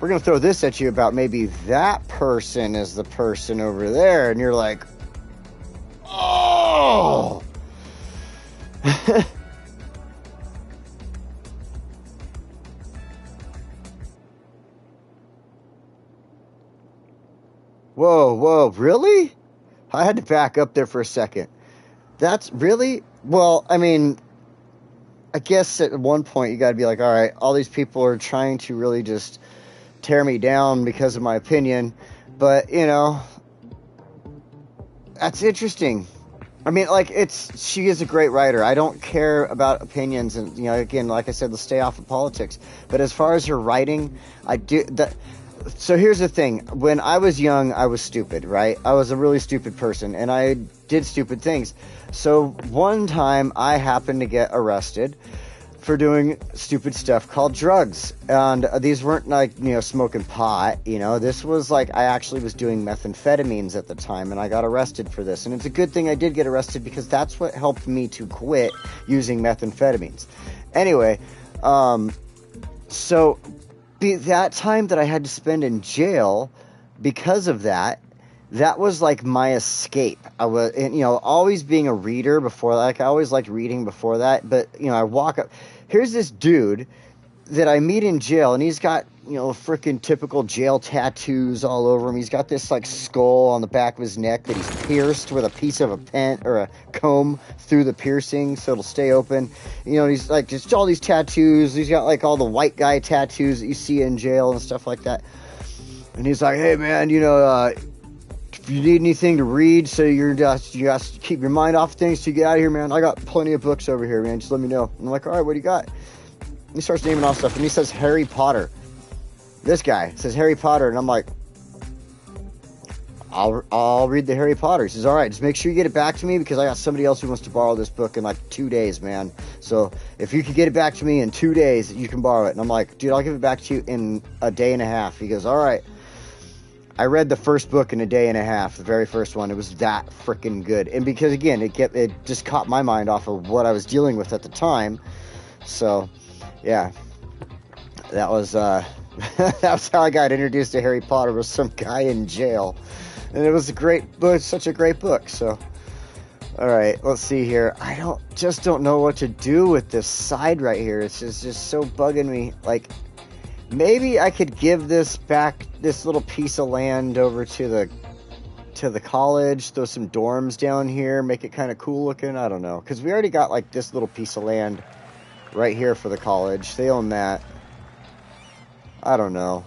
we're going to throw this at you about maybe that person is the person over there. And you're like, oh. Whoa, really? I had to back up there for a second. That's really? Well, I mean, I guess at one point you got to be like, all right, all these people are trying to really just tear me down because of my opinion, but that's interesting. I mean, like, she is a great writer. I don't care about opinions, and again, like I said, let's stay off of politics. But as far as her writing, I do that. So here's the thing: when I was young, I was stupid, right? I was a really stupid person, and I did stupid things. So one time, I happened to get arrested. for doing stupid stuff called drugs. And these weren't like, smoking pot, this was like, I actually was doing methamphetamines at the time, and I got arrested for this. And it's a good thing I did get arrested, because that's what helped me to quit using methamphetamines. Anyway, so that time that I had to spend in jail because of that, that was like my escape. I was, always being a reader before, like I always liked reading before that. But, I walk up, here's this dude that I meet in jail, and he's got, freaking typical jail tattoos all over him. He's got this like skull on the back of his neck that he's pierced with a piece of a pen or a comb through the piercing so it'll stay open. He's like just all these tattoos. He's got like all the white guy tattoos that you see in jail and stuff like that. And he's like, hey man, if you need anything to read, so you got to keep your mind off things till you get out of here, man, I got plenty of books over here, man, just let me know. I'm like, all right, what do you got? And he starts naming off stuff, and he says Harry Potter. This guy says Harry Potter, and I'm like, I'll read the Harry Potter. He says, all right, just make sure you get it back to me, because I got somebody else who wants to borrow this book in like 2 days, man. So if you could get it back to me in 2 days, you can borrow it. And I'm like, dude, I'll give it back to you in a day and a half. He goes, all right. I read the first book in a day and a half, the very first one. It was that freaking good. And because, again, it just caught my mind off of what I was dealing with at the time. So, yeah. That was that was how I got introduced to Harry Potter, was some guy in jail. And it was a great book, such a great book. So, all right, let's see here. I don't know what to do with this side right here. It's just so bugging me. Like, maybe I could give this little piece of land over to the college, throw some dorms down here, make it kind of cool looking. I don't know, because we already got like this little piece of land right here for the college. They own that. I don't know.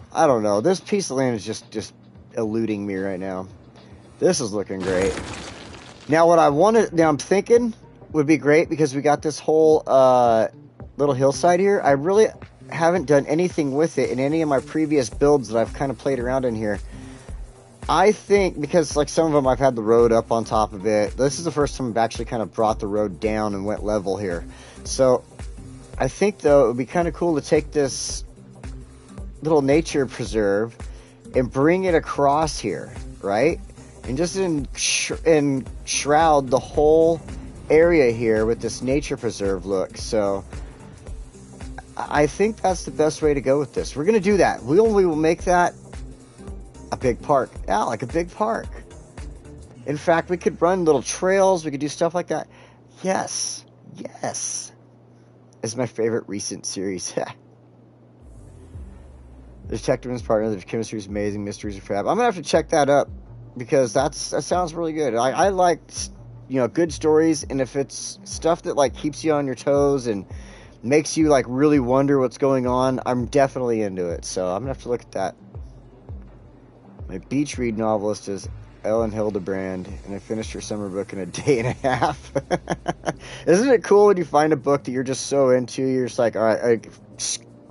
This piece of land is just eluding me right now. This is looking great. Now I'm thinking would be great, because we got this whole little hillside here. I really haven't done anything with it in any of my previous builds that I've kind of played around in here. I think, because like some of them I've had the road up on top of it. This is the first time I've actually kind of brought the road down and went level here. So I think, though, it would be kind of cool to take this little nature preserve and bring it across here, right? And just shroud the whole area here with this nature preserve look. So I think that's the best way to go with this. We're going to do that. We will make that a big park. Yeah, like a big park. In fact, we could run little trails. We could do stuff like that. Yes. It's my favorite recent series. The Detective and his partner, the chemistry is amazing, mysteries are fab. I'm going to have to check that up, because that sounds really good. I like, good stories, and if it's stuff that like keeps you on your toes and makes you like really wonder what's going on, I'm definitely into it. So I'm gonna have to look at that. My beach read novelist is Ellen Hildebrand, and I finished her summer book in a day and a half. Isn't it cool when you find a book that you're just so into, you're just like, all right,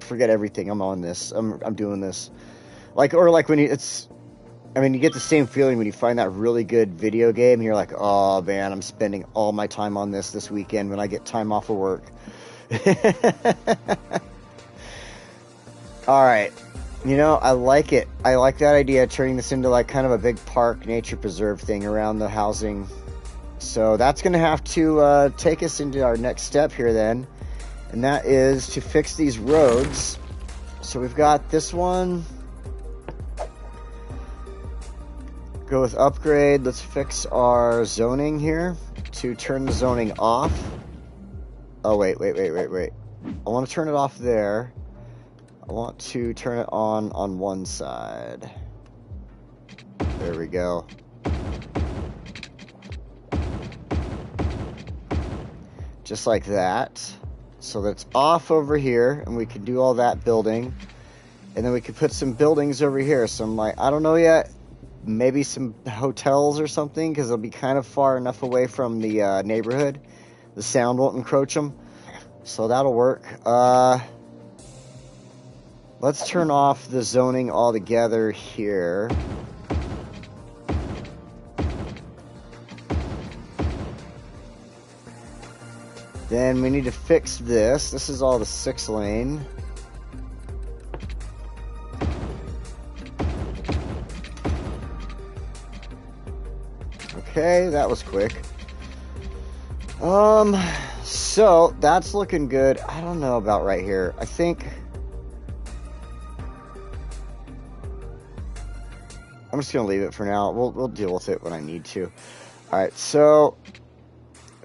forget everything, I'm on this, I'm doing this. Or when you get the same feeling when you find that really good video game, and you're like, oh man, I'm spending all my time on this weekend when I get time off of work. All right, I like it. I like that idea, turning this into like kind of a big park, nature preserve thing around the housing. So that's going to have to take us into our next step here then, and that is to fix these roads. So we've got this one. Go with upgrade. Let's fix our zoning here to turn the zoning off. Oh, wait. I want to turn it off there. I want to turn it on one side. There we go. Just like that. So that's off over here, and we can do all that building. And then we could put some buildings over here. Some, like, I don't know yet, maybe some hotels or something, because they'll be kind of far enough away from the neighborhood. The sound won't encroach them. So that'll work. Let's turn off the zoning altogether here. Then we need to fix this. This is all the 6-lane. Okay, that was quick. So that's looking good. I don't know about right here. I think I'm just gonna leave it for now. We'll deal with it when I need to. All right, so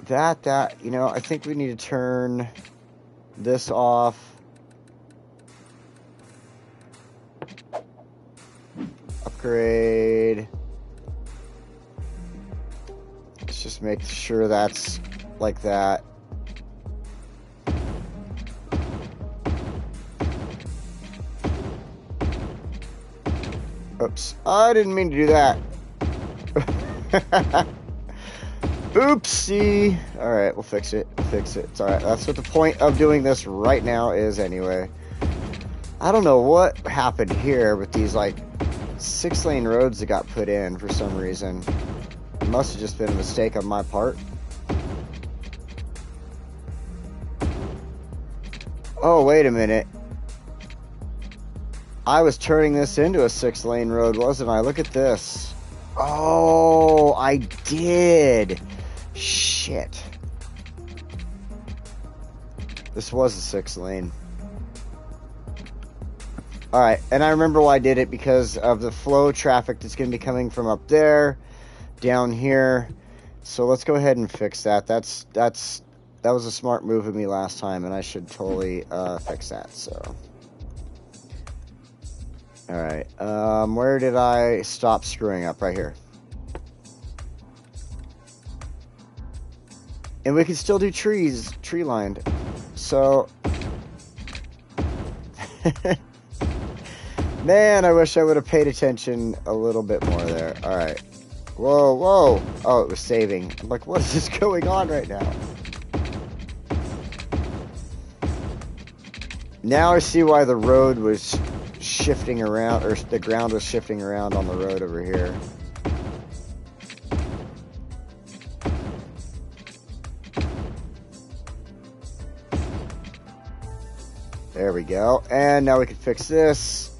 that you know, I think we need to turn this off. Upgrade. Let's just make sure that's like that. Oops, I didn't mean to do that. Oopsie. Alright, we'll fix it. We'll fix it. It's alright. That's what the point of doing this right now is anyway. I don't know what happened here with these, like, 6-lane roads that got put in for some reason. It must have just been a mistake on my part. Oh, wait a minute. I was turning this into a 6-lane road, wasn't I? Look at this. Oh, I did. Shit. This was a 6-lane. Alright, and I remember why I did it, because of the flow traffic that's going to be coming from up there, down here. So let's go ahead and fix that. That was a smart move of me last time, and I should totally fix that, so. Alright, where did I stop screwing up? Right here. And we can still do trees, tree lined. So, man, I wish I would have paid attention a little bit more there. Alright. Whoa, whoa. Oh, it was saving. I'm like, what is this going on right now? Now I see why the road was shifting around, or the ground was shifting around on the road over here. There we go. And now we can fix this.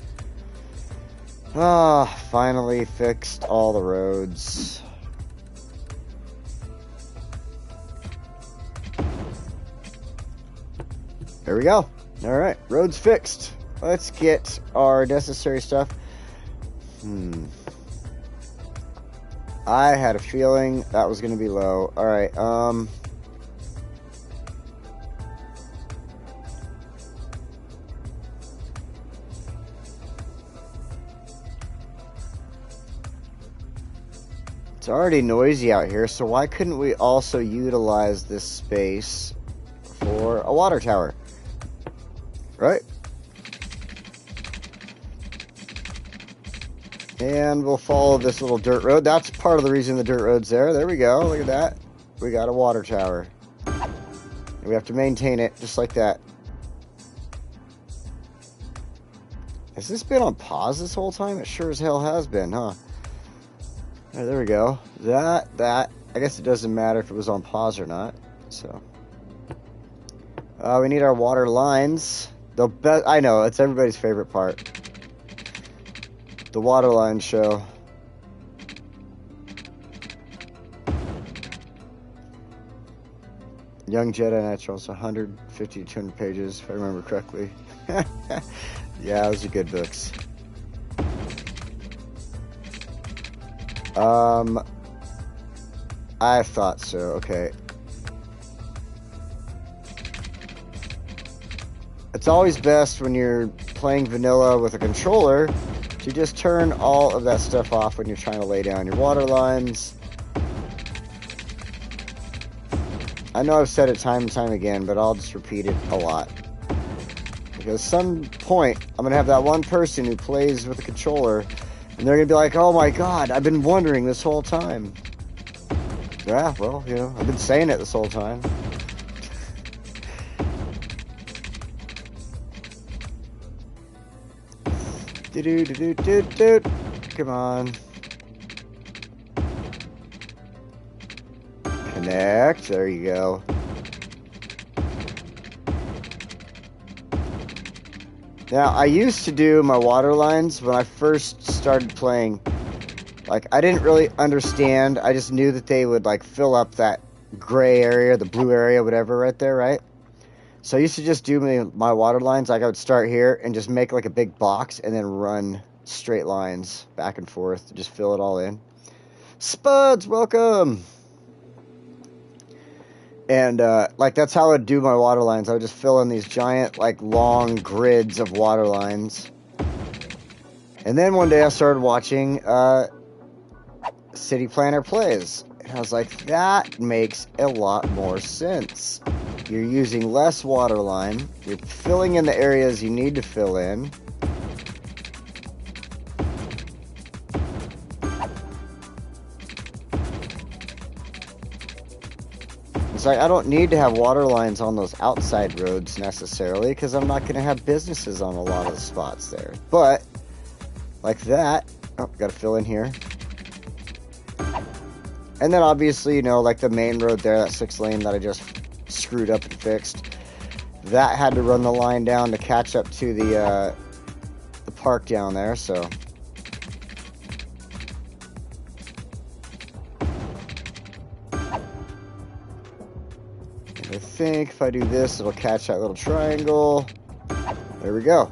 Ah, finally fixed all the roads. There we go. All right, roads fixed. Let's get our necessary stuff. I had a feeling that was going to be low. All right, it's already noisy out here, so why couldn't we also utilize this space for a water tower? Right? And we'll follow this little dirt road. That's part of the reason the dirt road's there. There we go. Look at that. We got a water tower. And we have to maintain it just like that. Has this been on pause this whole time? It sure as hell has been, huh? Right, there we go. That. I guess it doesn't matter if it was on pause or not. So. We need our water lines. I know, it's everybody's favorite part. The water line show. Young Jedi Naturals, 150 to 200 pages, if I remember correctly. Yeah, those are good books. I thought so, okay. It's always best when you're playing vanilla with a controller to just turn all of that stuff off when you're trying to lay down your water lines. I know I've said it time and time again, but I'll just repeat it a lot. Because at some point, I'm going to have that one person who plays with a controller, and they're going to be like, oh my god, I've been wondering this whole time. Yeah, well, you know, I've been saying it this whole time. Come on. Connect. There you go. Now, I used to do my water lines when I first started playing. Like, I didn't really understand. I just knew that they would, like, fill up that gray area, the blue area, whatever, right there, right? So I used to just do my water lines. Like, I would start here and just make, like, a big box and then run straight lines back and forth. Just fill it all in. Spuds, welcome! And, like, that's how I would do my water lines. I would just fill in these giant, like, long grids of water lines. And then one day I started watching, City Planner Plays. And I was like, that makes a lot more sense. You're using less water line. You're filling in the areas you need to fill in. It's like, I don't need to have water lines on those outside roads necessarily, because I'm not going to have businesses on a lot of the spots there. But, like that, oh, got to fill in here. And then obviously, you know, like the main road there, that 6-lane that I just screwed up and fixed, that had to run the line down to catch up to the park down there, so. I think if I do this, it'll catch that little triangle. There we go.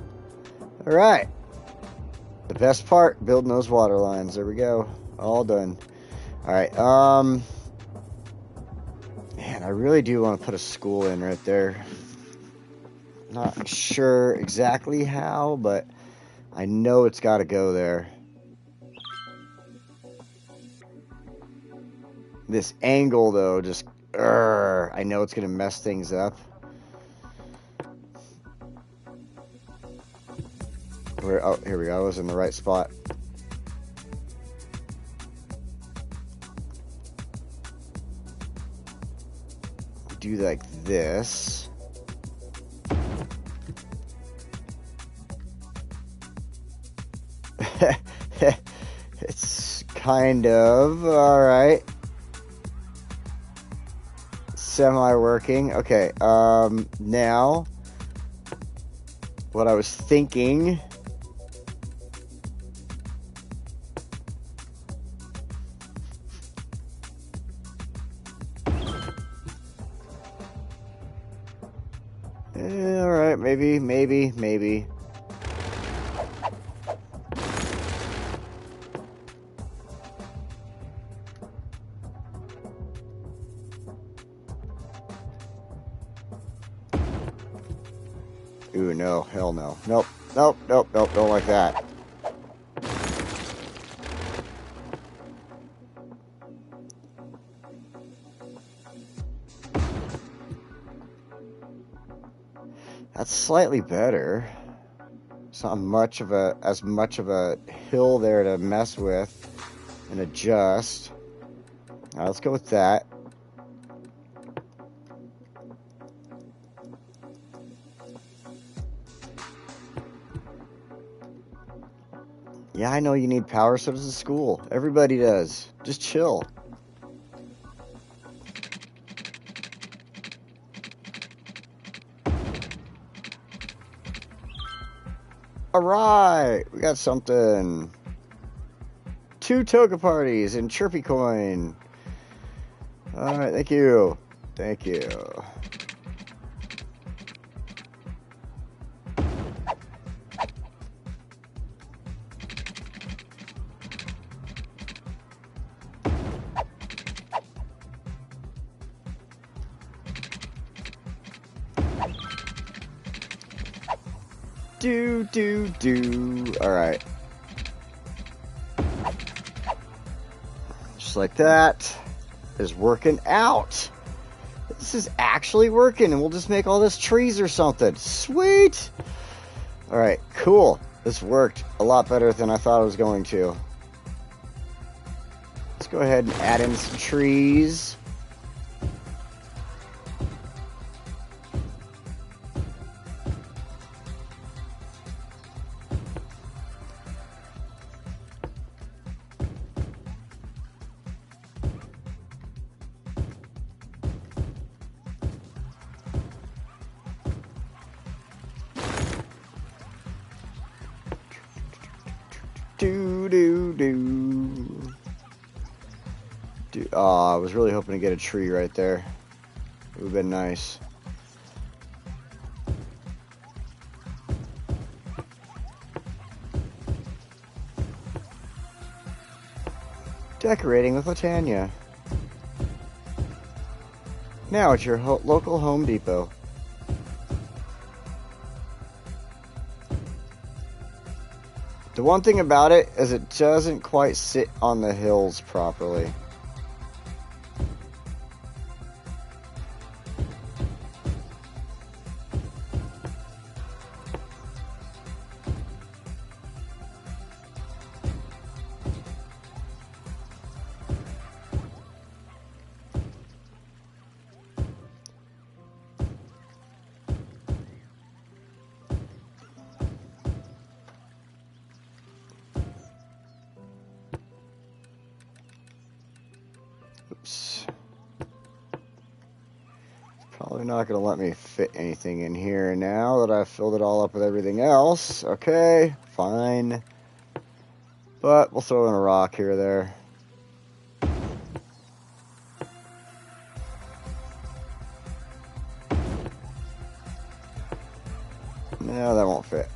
All right. The best part, building those water lines. There we go. All done. All right. Man, I really do want to put a school in right there. Not sure exactly how, but I know it's got to go there. This angle, though, just... I know it's going to mess things up. Oh, here we go. I was in the right spot. Do like this. It's kind of all right. Semi-working. Okay, now what I was thinking, all right, maybe. Ooh, no, hell no. Nope, don't like that. That's slightly better. It's not as much of a hill there to mess with and adjust. All right, let's go with that. Yeah, I know you need power, so does the school. Everybody does. Just chill. Alright, we got something. 2 toga parties and Chirpy Coin. Alright, thank you. Thank you. Do. Alright. Just like that. Is working out. This is actually working, and we'll just make all this trees or something. Sweet! Alright, cool. This worked a lot better than I thought it was going to. Let's go ahead and add in some trees. Oh, I was really hoping to get a tree right there. It would have been nice. Decorating with Latanya. Now at your local Home Depot. The one thing about it is it doesn't quite sit on the hills properly. Oops. Probably not going to let me fit anything in here now that I've filled it all up with everything else. Okay, fine. But we'll throw in a rock here or there. No, that won't fit.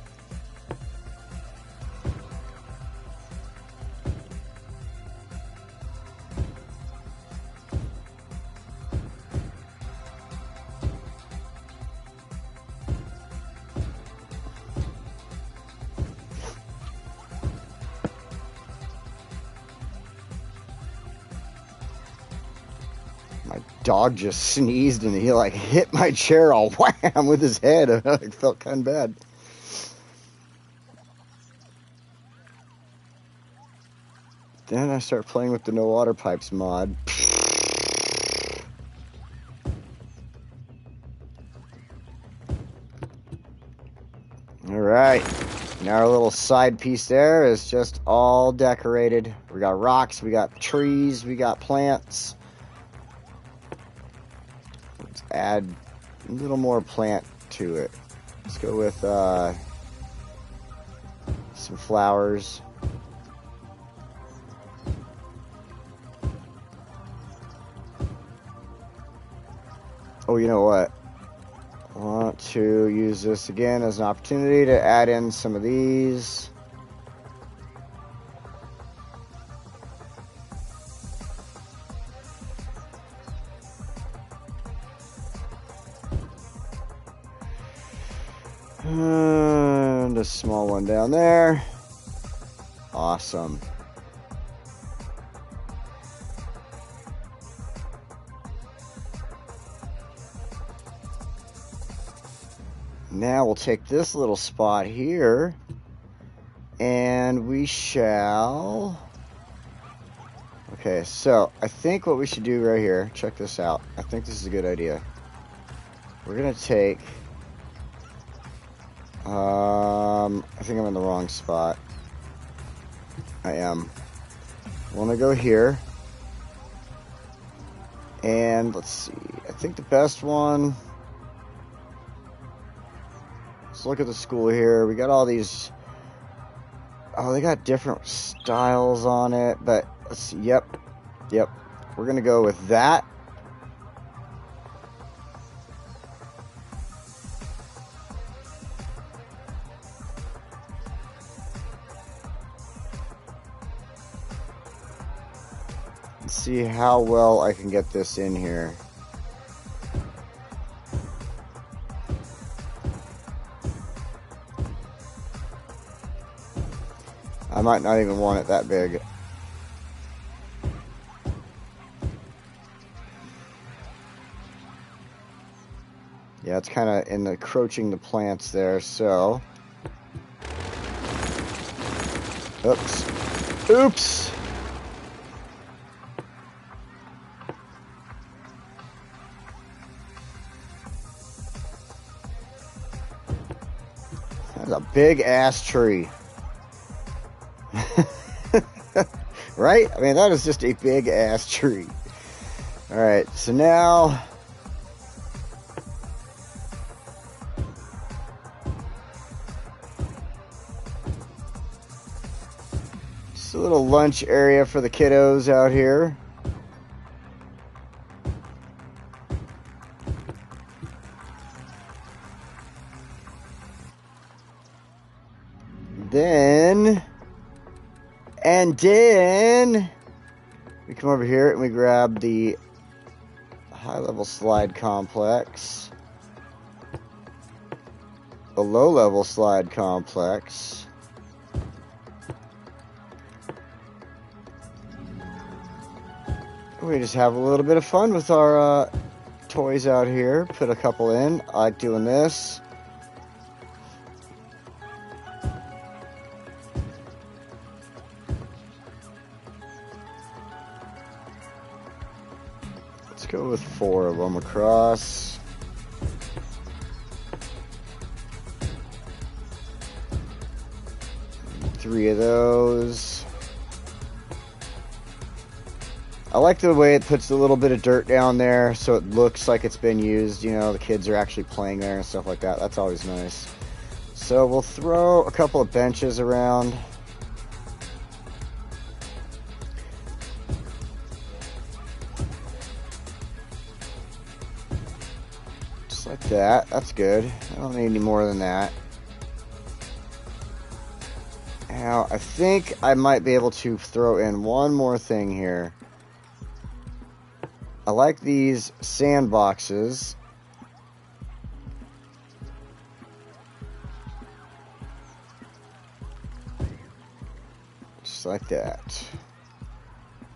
My dog just sneezed and he like hit my chair all wham with his head. I felt kind of bad. Then I start playing with the no water pipes mod. Alright, now our little side piece there is just all decorated. We got rocks, we got trees, we got plants. Let's add a little more plant to it. Let's go with some flowers. Oh, you know what? I want to use this again as an opportunity to add in some of these. And a small one down there. Awesome. Now we'll take this little spot here and we shall... Okay, so I think what we should do right here, check this out. I think this is a good idea. We're going to take... I think I'm in the wrong spot. I am. I want to go here. And let's see. I think the best one... Let's look at the school here. We got all these... Oh, they got different styles on it. But let's see. Yep. We're going to go with that. Let's see how well I can get this in here. I might not even want it that big. Yeah, it's kind of encroaching the plants there, so... Oops! That's a big-ass tree. Right? I mean, that is just a big-ass tree. Alright, so now... Just a little lunch area for the kiddos out here. Then we come over here and we grab the high-level slide complex, the low-level slide complex, we just have a little bit of fun with our toys out here. Put a couple in. I like doing this. Let's go with 4 of them across. Three of those. I like the way it puts a little bit of dirt down there so it looks like it's been used. You know, the kids are actually playing there and stuff like that. That's always nice. So we'll throw a couple of benches around. Just like that. That's good. I don't need any more than that. Now, I think I might be able to throw in one more thing here. I like these sandboxes. Just like that.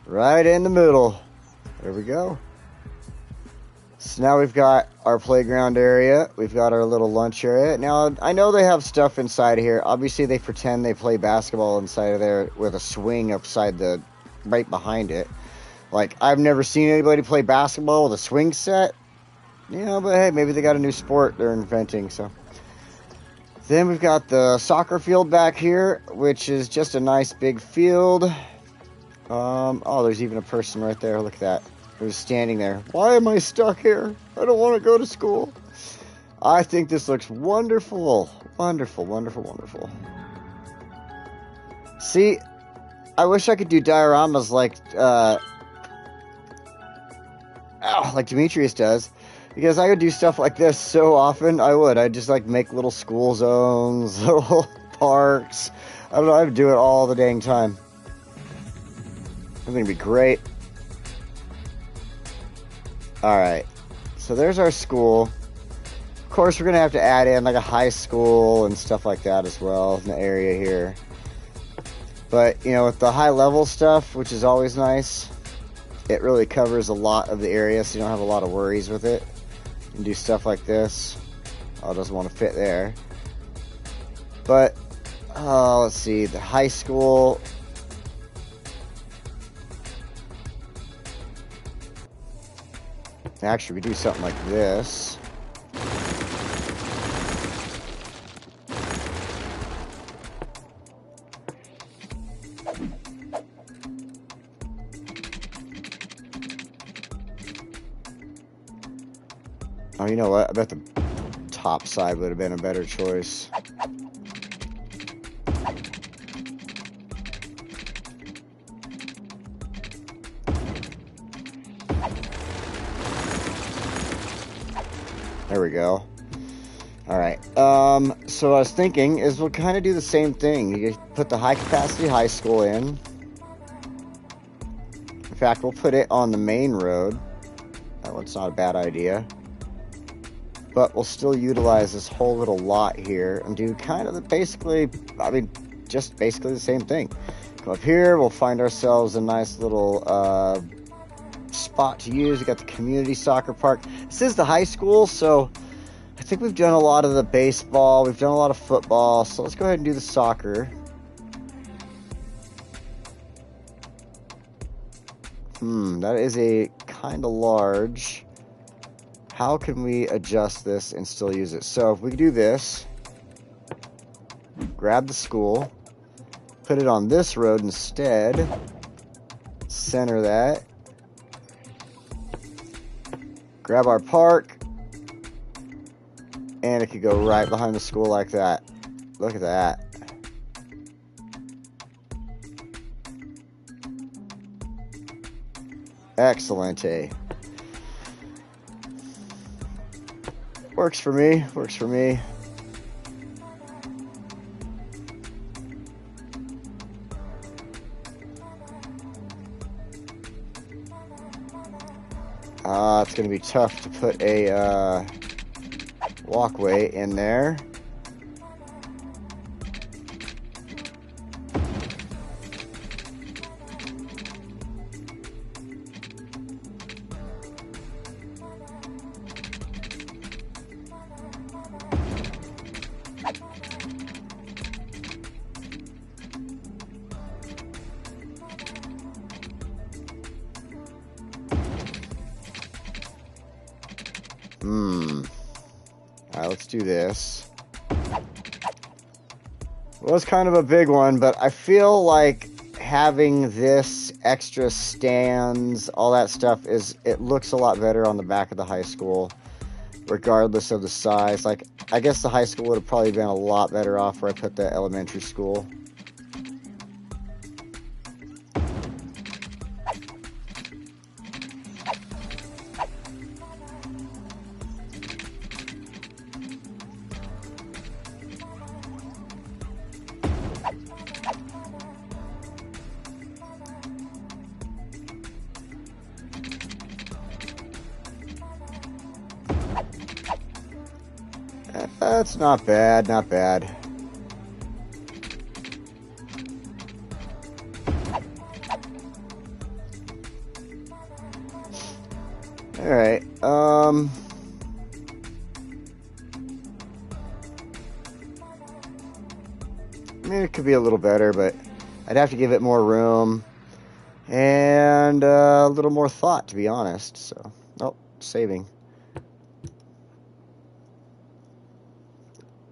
Right in the middle. There we go. So now we've got our playground area. We've got our little lunch area. Now, I know they have stuff inside here. Obviously, they pretend they play basketball inside of there with a swing upside the, right behind it. Like, I've never seen anybody play basketball with a swing set. You know, but hey, maybe they got a new sport they're inventing, so. Then we've got the soccer field back here, which is just a nice big field. Oh, there's even a person right there. Look at that. Who's standing there. Why am I stuck here? I don't want to go to school. I think this looks wonderful. Wonderful, wonderful, wonderful. See, I wish I could do dioramas like Demetrius does, because I could do stuff like this so often. I'd just like make little school zones, little parks. I don't know, I'd do it all the dang time. It's gonna be great. Alright, so there's our school. Of course, we're gonna have to add in like a high school and stuff like that as well in the area here. But, you know, with the high level stuff, which is always nice, it really covers a lot of the area, so you don't have a lot of worries with it. You can do stuff like this. Oh, it doesn't want to fit there. But, let's see, the high school. Actually, we do something like this. Oh, you know what? I bet the top side would have been a better choice. There we go. Alright. So what I was thinking is we'll kind of do the same thing. You put the high capacity high school in. In fact, we'll put it on the main road. That one's not a bad idea. But we'll still utilize this whole little lot here and do kind of basically the same thing. Go up here, we'll find ourselves a nice little spot to use. We got the community soccer park. This is the high school, so I think we've done a lot of the baseball. We've done a lot of football, so let's go ahead and do the soccer. That is a kind of large. How can we adjust this and still use it? So if we do this, grab the school, put it on this road instead, center that, grab our park, and it could go right behind the school like that. Look at that. Excellente. Works for me. Works for me. It's going to be tough to put a walkway in there. Alright, let's do this. Well, it's kind of a big one, but I feel like having this extra stands, all that stuff, it looks a lot better on the back of the high school, regardless of the size. Like, I guess the high school would have probably been a lot better off where I put the elementary school. That's not bad, not bad. Alright, I mean, it could be a little better, but I'd have to give it more room and a little more thought, to be honest. So, oh, saving.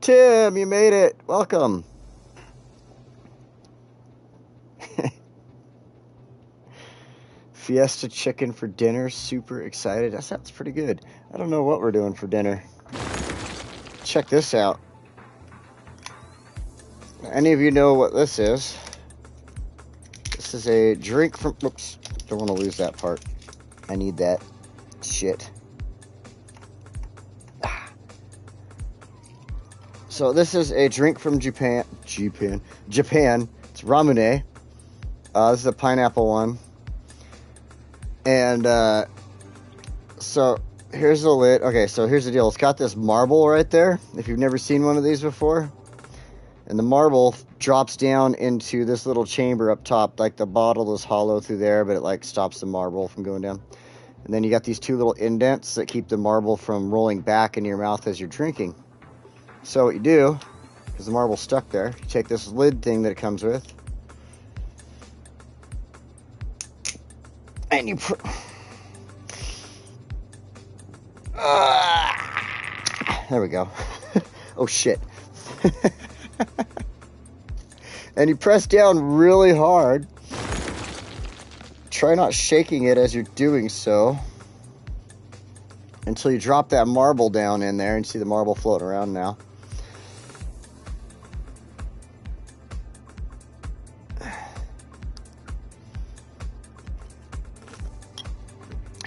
Tim, you made it. Welcome. Fiesta chicken for dinner. Super excited. That sounds pretty good. I don't know what we're doing for dinner. Check this out. Any of you know what this is? This is a drink from... Oops. Don't want to lose that part. I need that shit. So this is a drink from Japan. It's ramune. This is a pineapple one. And so here's the lid. Okay, so here's the deal. It's got this marble right there. If you've never seen one of these before. And the marble drops down into this little chamber up top. Like the bottle is hollow through there, but it like stops the marble from going down. And then you got these two little indents that keep the marble from rolling back into your mouth as you're drinking. So what you do, because the marble's stuck there, you take this lid thing that it comes with, and you put... there we go. Oh, shit. And you press down really hard. Try not shaking it as you're doing so, until you drop that marble down in there, and see the marble floating around now.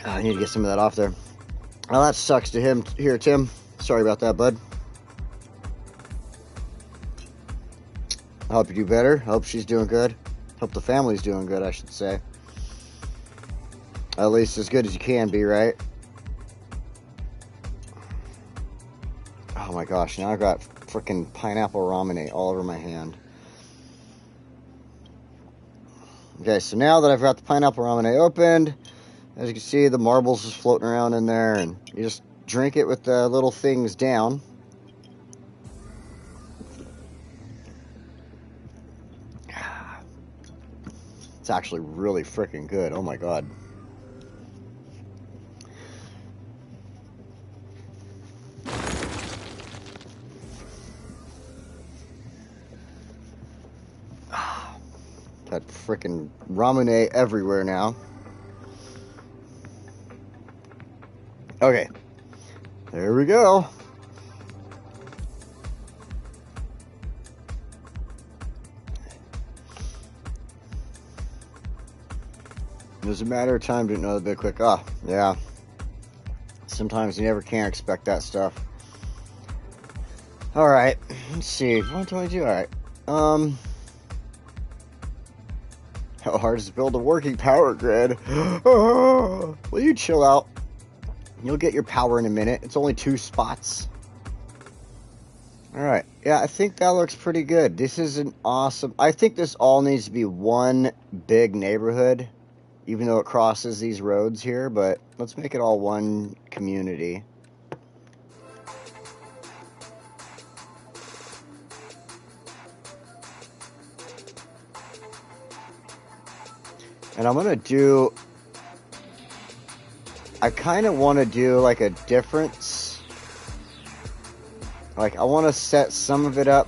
I need to get some of that off there. Well, that sucks to him here, Tim. Sorry about that, bud. I hope you do better. I hope she's doing good. Hope the family's doing good, I should say. At least as good as you can be, right? Oh my gosh, now I've got freaking pineapple ramune all over my hand. Okay, so now that I've got the pineapple ramune opened, as you can see, the marbles is floating around in there, and you just drink it with the little things down. It's actually really freaking good. Oh my god. Got freaking ramune everywhere now. Okay, there we go. It was a matter of time to know the bit quick. Oh, yeah. Sometimes you never can expect that stuff. Alright, let's see. What do I do? Alright. How hard is it to build a working power grid? Will you chill out? You'll get your power in a minute. It's only 2 spots. Alright. Yeah, I think that looks pretty good. This is an awesome... I think this all needs to be one big neighborhood, even though it crosses these roads here, but let's make it all one community. And I'm going to do... I kind of want to do like a difference. Like, I want to set some of it up.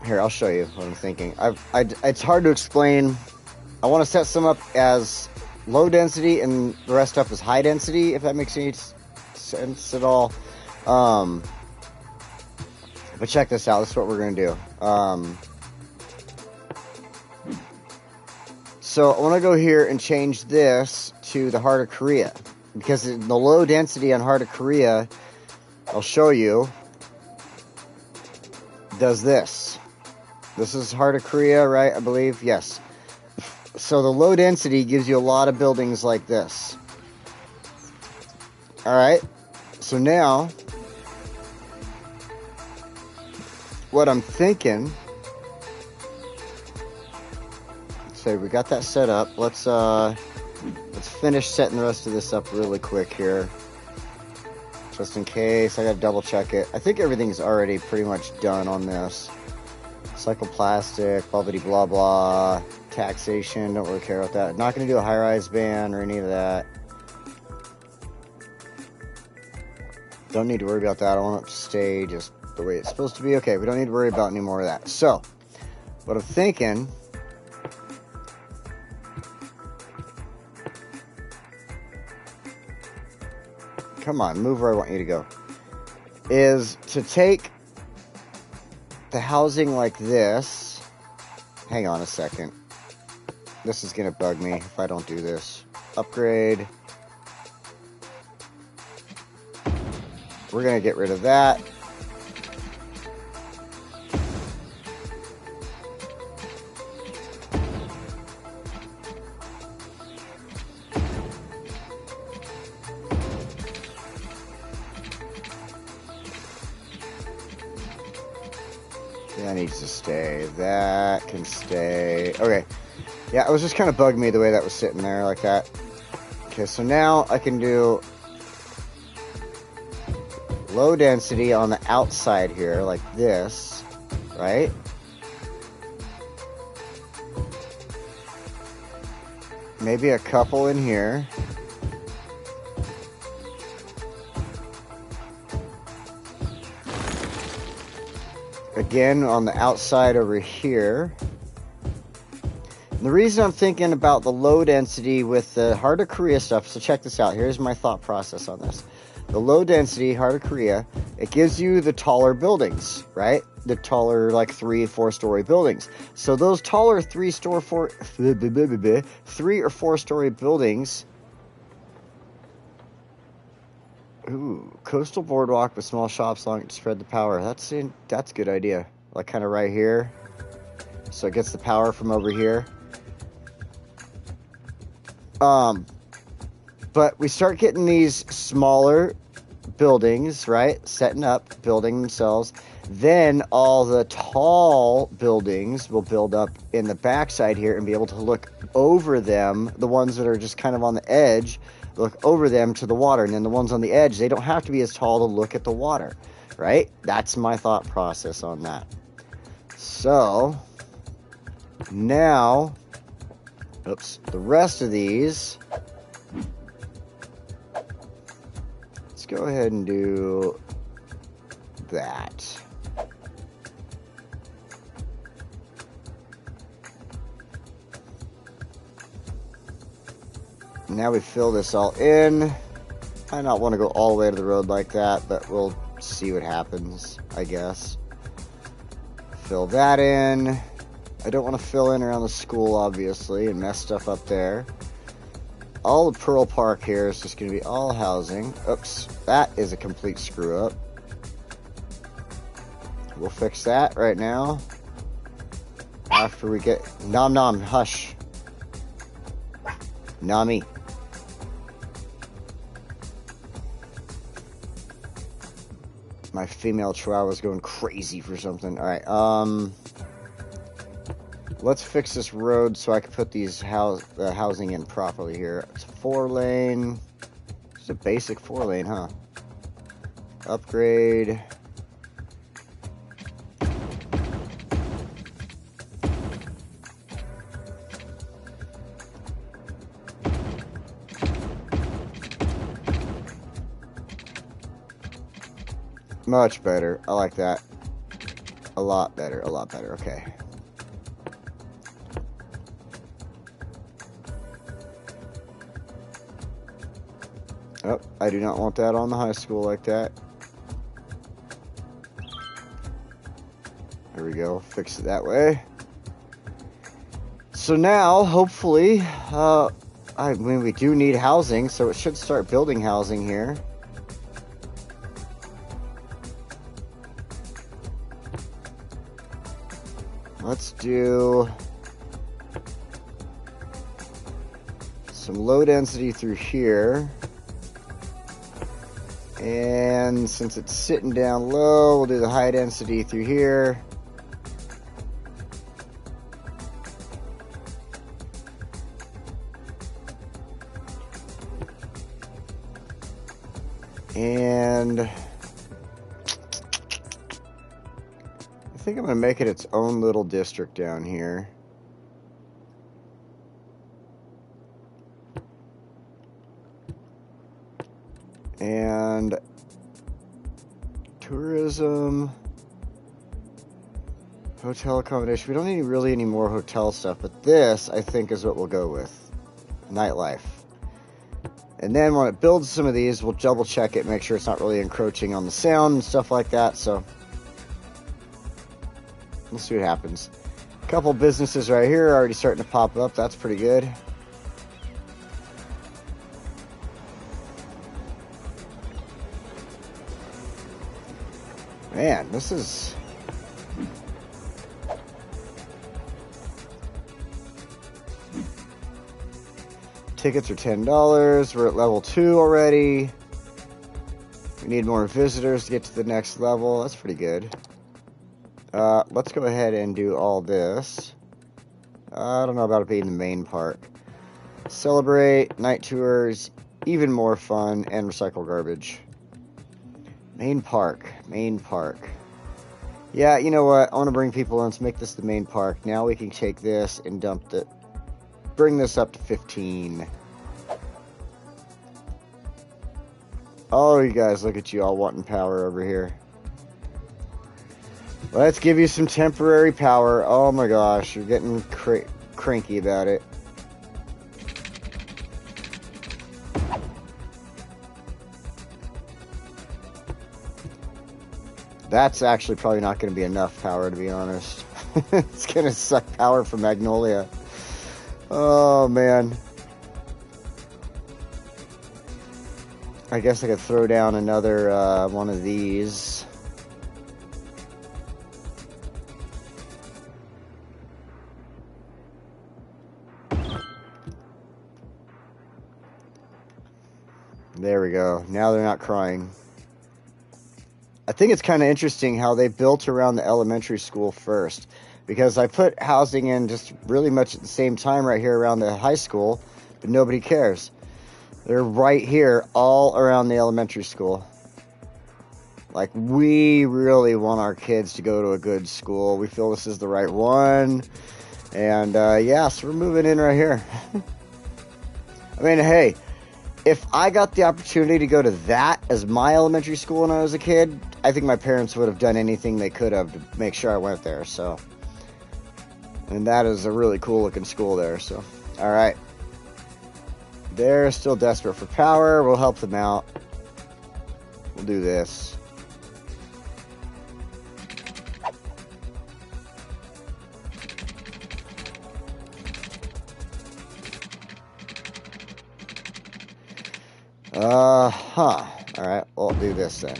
Here, I'll show you what I'm thinking. It's hard to explain. I want to set some up as low density and the rest up as high density, if that makes any sense at all. But check this out. This is what we're going to do. So I want to go here and change this to the Heart of Korea, because the low density on Heart of Korea, I'll show you, does this. This is Heart of Korea, right? I believe, yes. So the low density gives you a lot of buildings like this. All right. So now, what I'm thinking. So we got that set up. Let's finish setting the rest of this up really quick here, just in case. I gotta double check it. I think everything's already pretty much done on this. Cycloplastic, blah blah blah blah. Taxation, don't really care about that. Not gonna do a high-rise ban or any of that. Don't need to worry about that. I want it to stay just the way it's supposed to be. Okay, we don't need to worry about any more of that. So, what I'm thinking. Come on, move where I want you to go. Is to take the housing like this. Hang on a second. This is going to bug me if I don't do this. Upgrade. We're going to get rid of that. That needs to stay. That can stay. Okay. Yeah, it was just kind of bugging me the way that was sitting there like that. Okay, so now I can do low density on the outside here like this, right? Maybe a couple in here. Again, on the outside over here. And the reason I'm thinking about the low density with the Heart of Korea stuff, so check this out. Here's my thought process on this. The low density Heart of Korea, it gives you the taller buildings, right? The taller, like 3-4 story buildings. So those taller 3 or 4 story buildings. Ooh, coastal boardwalk with small shops along it to spread the power. That's a good idea. Like kind of right here. So it gets the power from over here. But we start getting these smaller buildings, right? Setting up, building themselves. Then all the tall buildings will build up in the backside here and be able to look over them. The ones that are just kind of on the edge, look over them to the water. And then the ones on the edge, they don't have to be as tall to look at the water, right? That's my thought process on that. So now, oops, the rest of these, let's go ahead and do that. Now we fill this all in. I don't want to go all the way to the road like that, but we'll see what happens, I guess. Fill that in. I don't want to fill in around the school, obviously, and mess stuff up there. All the Pearl Park here is just going to be all housing. Oops, that is a complete screw up. We'll fix that right now. After we get... Nom nom, hush. Nami. My female chihuahua's going crazy for something. Alright, let's fix this road so I can put these housing in properly here. It's a 4-lane. It's a basic 4-lane, huh? Upgrade. Much better. I like that. A lot better. A lot better. Okay. Oh, I do not want that on the high school like that. There we go. Fix it that way. So now, hopefully, I mean, we do need housing, so it should start building housing here. Let's do some low density through here. And since it's sitting down low, we'll do the high density through here. And I think I'm going to make it its own little district down here. And tourism, hotel accommodation. We don't need really any more hotel stuff, but this, I think, is what we'll go with. Nightlife. And then when it builds some of these, we'll double check it, make sure it's not really encroaching on the sound and stuff like that. So we'll see what happens. A couple businesses right here are already starting to pop up. That's pretty good. Man, this is... Tickets are $10. We're at level 2 already. We need more visitors to get to the next level. That's pretty good. Let's go ahead and do all this. I don't know about it being the main park. Celebrate, night tours, even more fun, and recycle garbage. Main park. Main park. Yeah, you know what? I want to bring people in. Let's make this the main park. Now we can take this and dump it. Bring this up to 15. Oh, you guys, look at you all wanting power over here. Let's give you some temporary power. Oh my gosh, you're getting cranky about it. That's actually probably not going to be enough power, to be honest. It's going to suck power from Magnolia. Oh, man. I guess I could throw down another one of these. There we go. Now they're not crying. I think it's kind of interesting how they built around the elementary school first, because I put housing in just really much at the same time right here around the high school, but nobody cares. They're right here all around the elementary school. Like, we really want our kids to go to a good school. We feel this is the right one. And, yeah, so we're moving in right here. I mean, hey, if I got the opportunity to go to that as my elementary school when I was a kid, I think my parents would have done anything they could have to make sure I went there, so. And that is a really cool looking school there, so. Alright. They're still desperate for power. We'll help them out. We'll do this. Alright, well, I'll do this then.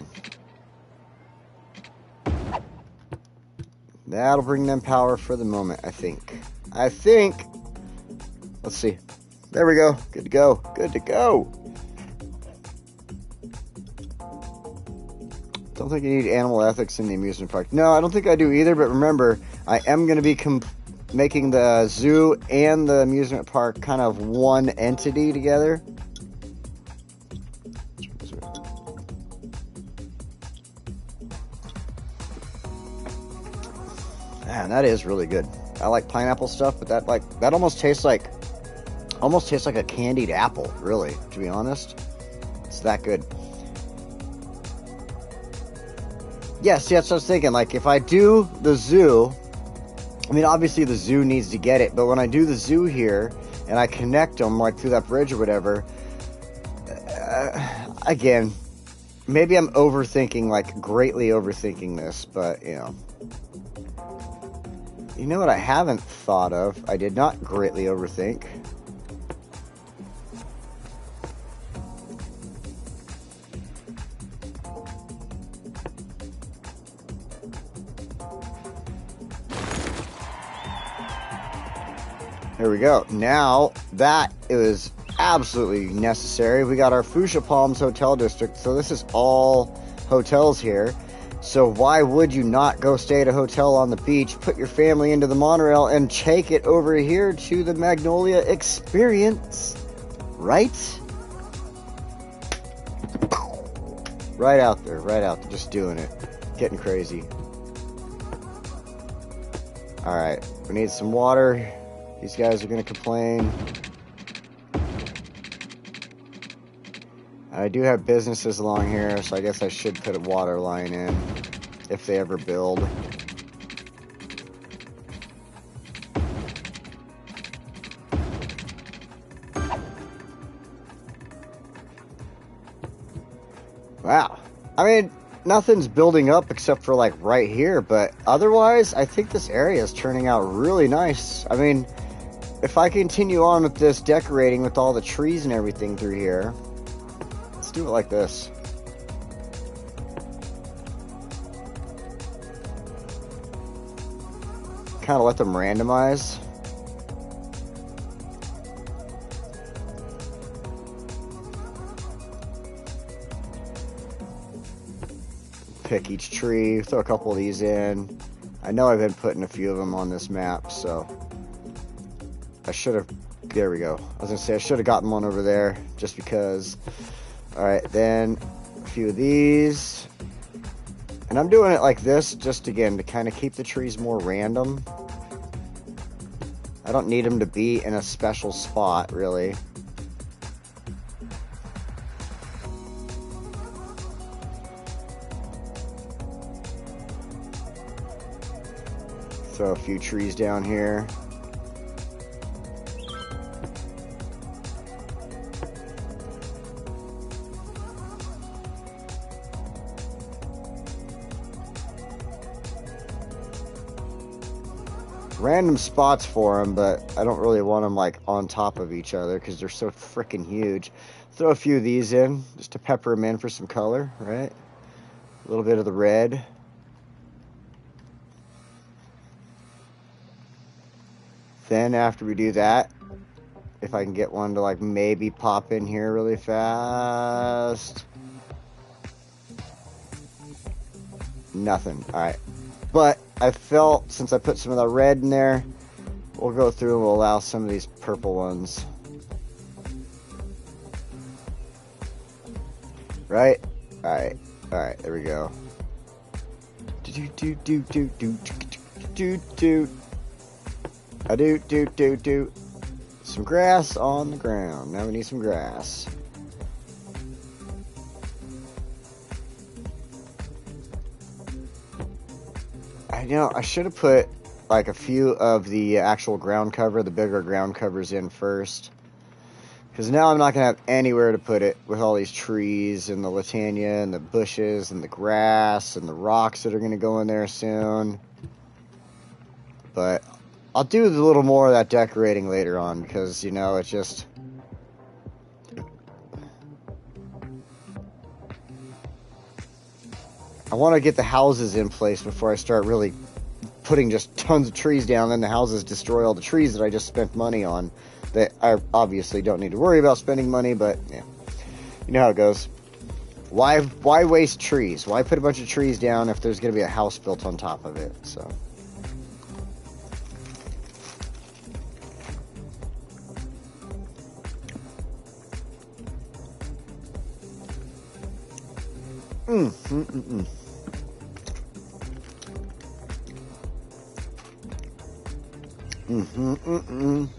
That'll bring them power for the moment, I think. Let's see. There we go. Good to go. Good to go. Don't think you need animal ethics in the amusement park. No, I don't think I do either, but remember, I am going to be making the zoo and the amusement park kind of one entity together. Man, that is really good. I like pineapple stuff, but that almost tastes like a candied apple, really, to be honest. It's that good. Yeah, see, that's what I was thinking. Like, if I do the zoo, I mean, obviously the zoo needs to get it, but when I do the zoo here, and I connect them, like, through that bridge or whatever, again, maybe I'm overthinking, like, greatly overthinking this, but, you know. You know what I haven't thought of? I did not greatly overthink. There we go. Now, that is absolutely necessary. We got our Foosha Palms Hotel District, so this is all hotels here. So why would you not go stay at a hotel on the beach, put your family into the monorail, and take it over here to the Magnolia Experience? Right? Right out there, just doing it. Getting crazy. Alright, we need some water. These guys are going to complain. I do have businesses along here, so I guess I should put a water line in if they ever build. Wow. I mean, nothing's building up except for like right here, but otherwise, I think this area is turning out really nice. I mean, if I continue on with this decorating with all the trees and everything through here, let's do it like this. Kind of let them randomize. Pick each tree, throw a couple of these in. I know I've been putting a few of them on this map, so I should have, there we go. I was gonna say I should have gotten one over there just because. All right, then a few of these. And I'm doing it like this just again to kind of keep the trees more random. I don't need them to be in a special spot, really. Throw a few trees down here. Random spots for them, but I don't really want them like on top of each other because they're so freaking huge. Throw a few of these in just to pepper them in for some color, right? A little bit of the red. Then after we do that, if I can get one to like maybe pop in here really fast. Nothing. All right. But I felt since I put some of the red in there, we'll go through and we'll allow some of these purple ones. Right? All right. All right. There we go. Do. Some grass on the ground. Now we need some grass. I know, I should have put like a few of the actual ground cover, the bigger ground covers in first. Because now I'm not going to have anywhere to put it with all these trees and the latania and the bushes and the grass and the rocks that are going to go in there soon. But I'll do a little more of that decorating later on because, you know, it's just... I want to get the houses in place before I start really putting just tons of trees down, and the houses destroy all the trees that I just spent money on that I obviously don't need to worry about spending money, but yeah, you know how it goes. Why waste trees? Why put a bunch of trees down if there's going to be a house built on top of it? So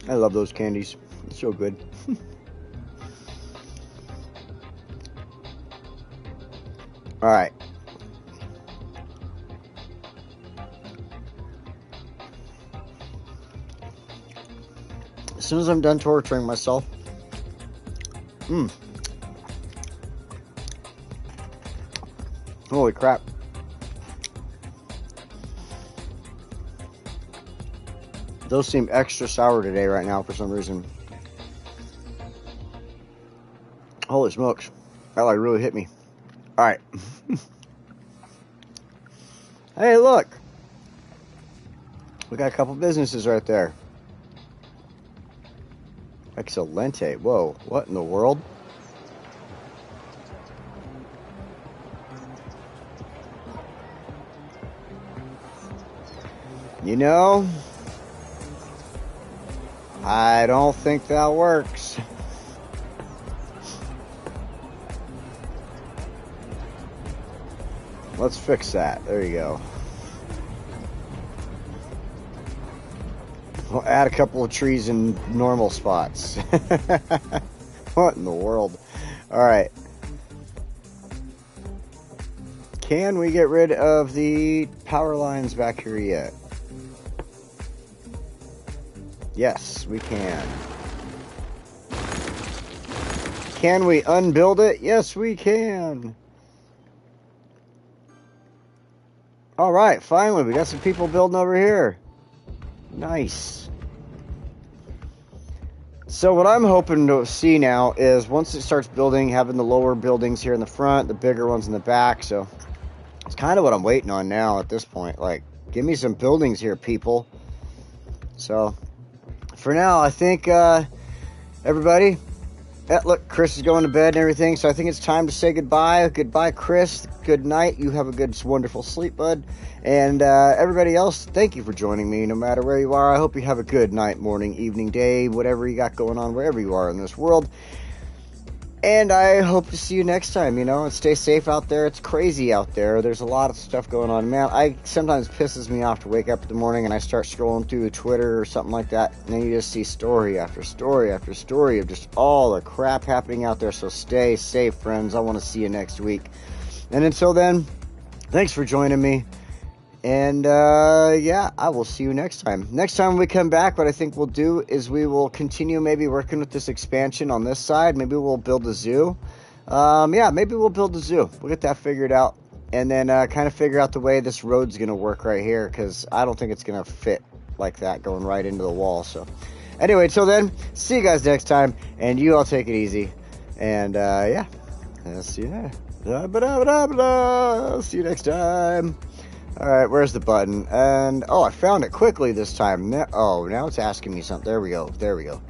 I love those candies. It's so good. All right. As soon as I'm done torturing myself, holy crap. Those seem extra sour today right now for some reason. Holy smokes. That like really hit me. All right. Hey, look. We got a couple businesses right there. Excelente. Whoa, what in the world? You know, I don't think that works. Let's fix that. There you go. We'll add a couple of trees in normal spots. What in the world? All right. Can we get rid of the power lines back here yet? Yes, we can. Can we unbuild it? Yes, we can. All right, finally, we got some people building over here. Nice. So what I'm hoping to see now is once it starts building, having the lower buildings here in the front, the bigger ones in the back. So it's kind of what I'm waiting on now at this point. Like, give me some buildings here, people. So for now, I think everybody... look, Chris is going to bed and everything, so I think it's time to say goodbye. Goodbye, Chris. Good night. You have a good, wonderful sleep, bud. And everybody else, thank you for joining me, no matter where you are. I hope you have a good night, morning, evening, day, whatever you got going on, wherever you are in this world. And I hope to see you next time, and stay safe out there. It's crazy out there. There's a lot of stuff going on. Man, sometimes pisses me off to wake up in the morning and I start scrolling through Twitter or something like that, and then you just see story after story after story of just all the crap happening out there. So stay safe, friends. I want to see you next week. And until then, thanks for joining me. And, yeah, I will see you next time. Next time we come back, what I think we'll do is we will continue maybe working with this expansion on this side. Maybe we'll build a zoo. Yeah, maybe we'll build a zoo. We'll get that figured out. And then kind of figure out the way this road's going to work right here, because I don't think it's going to fit like that going right into the wall. So, anyway, till then, see you guys next time. And you all take it easy. And, yeah, I'll see you there. See you next time. All right, where's the button? And, oh, I found it quickly this time. Oh, now it's asking me something. There we go. There we go.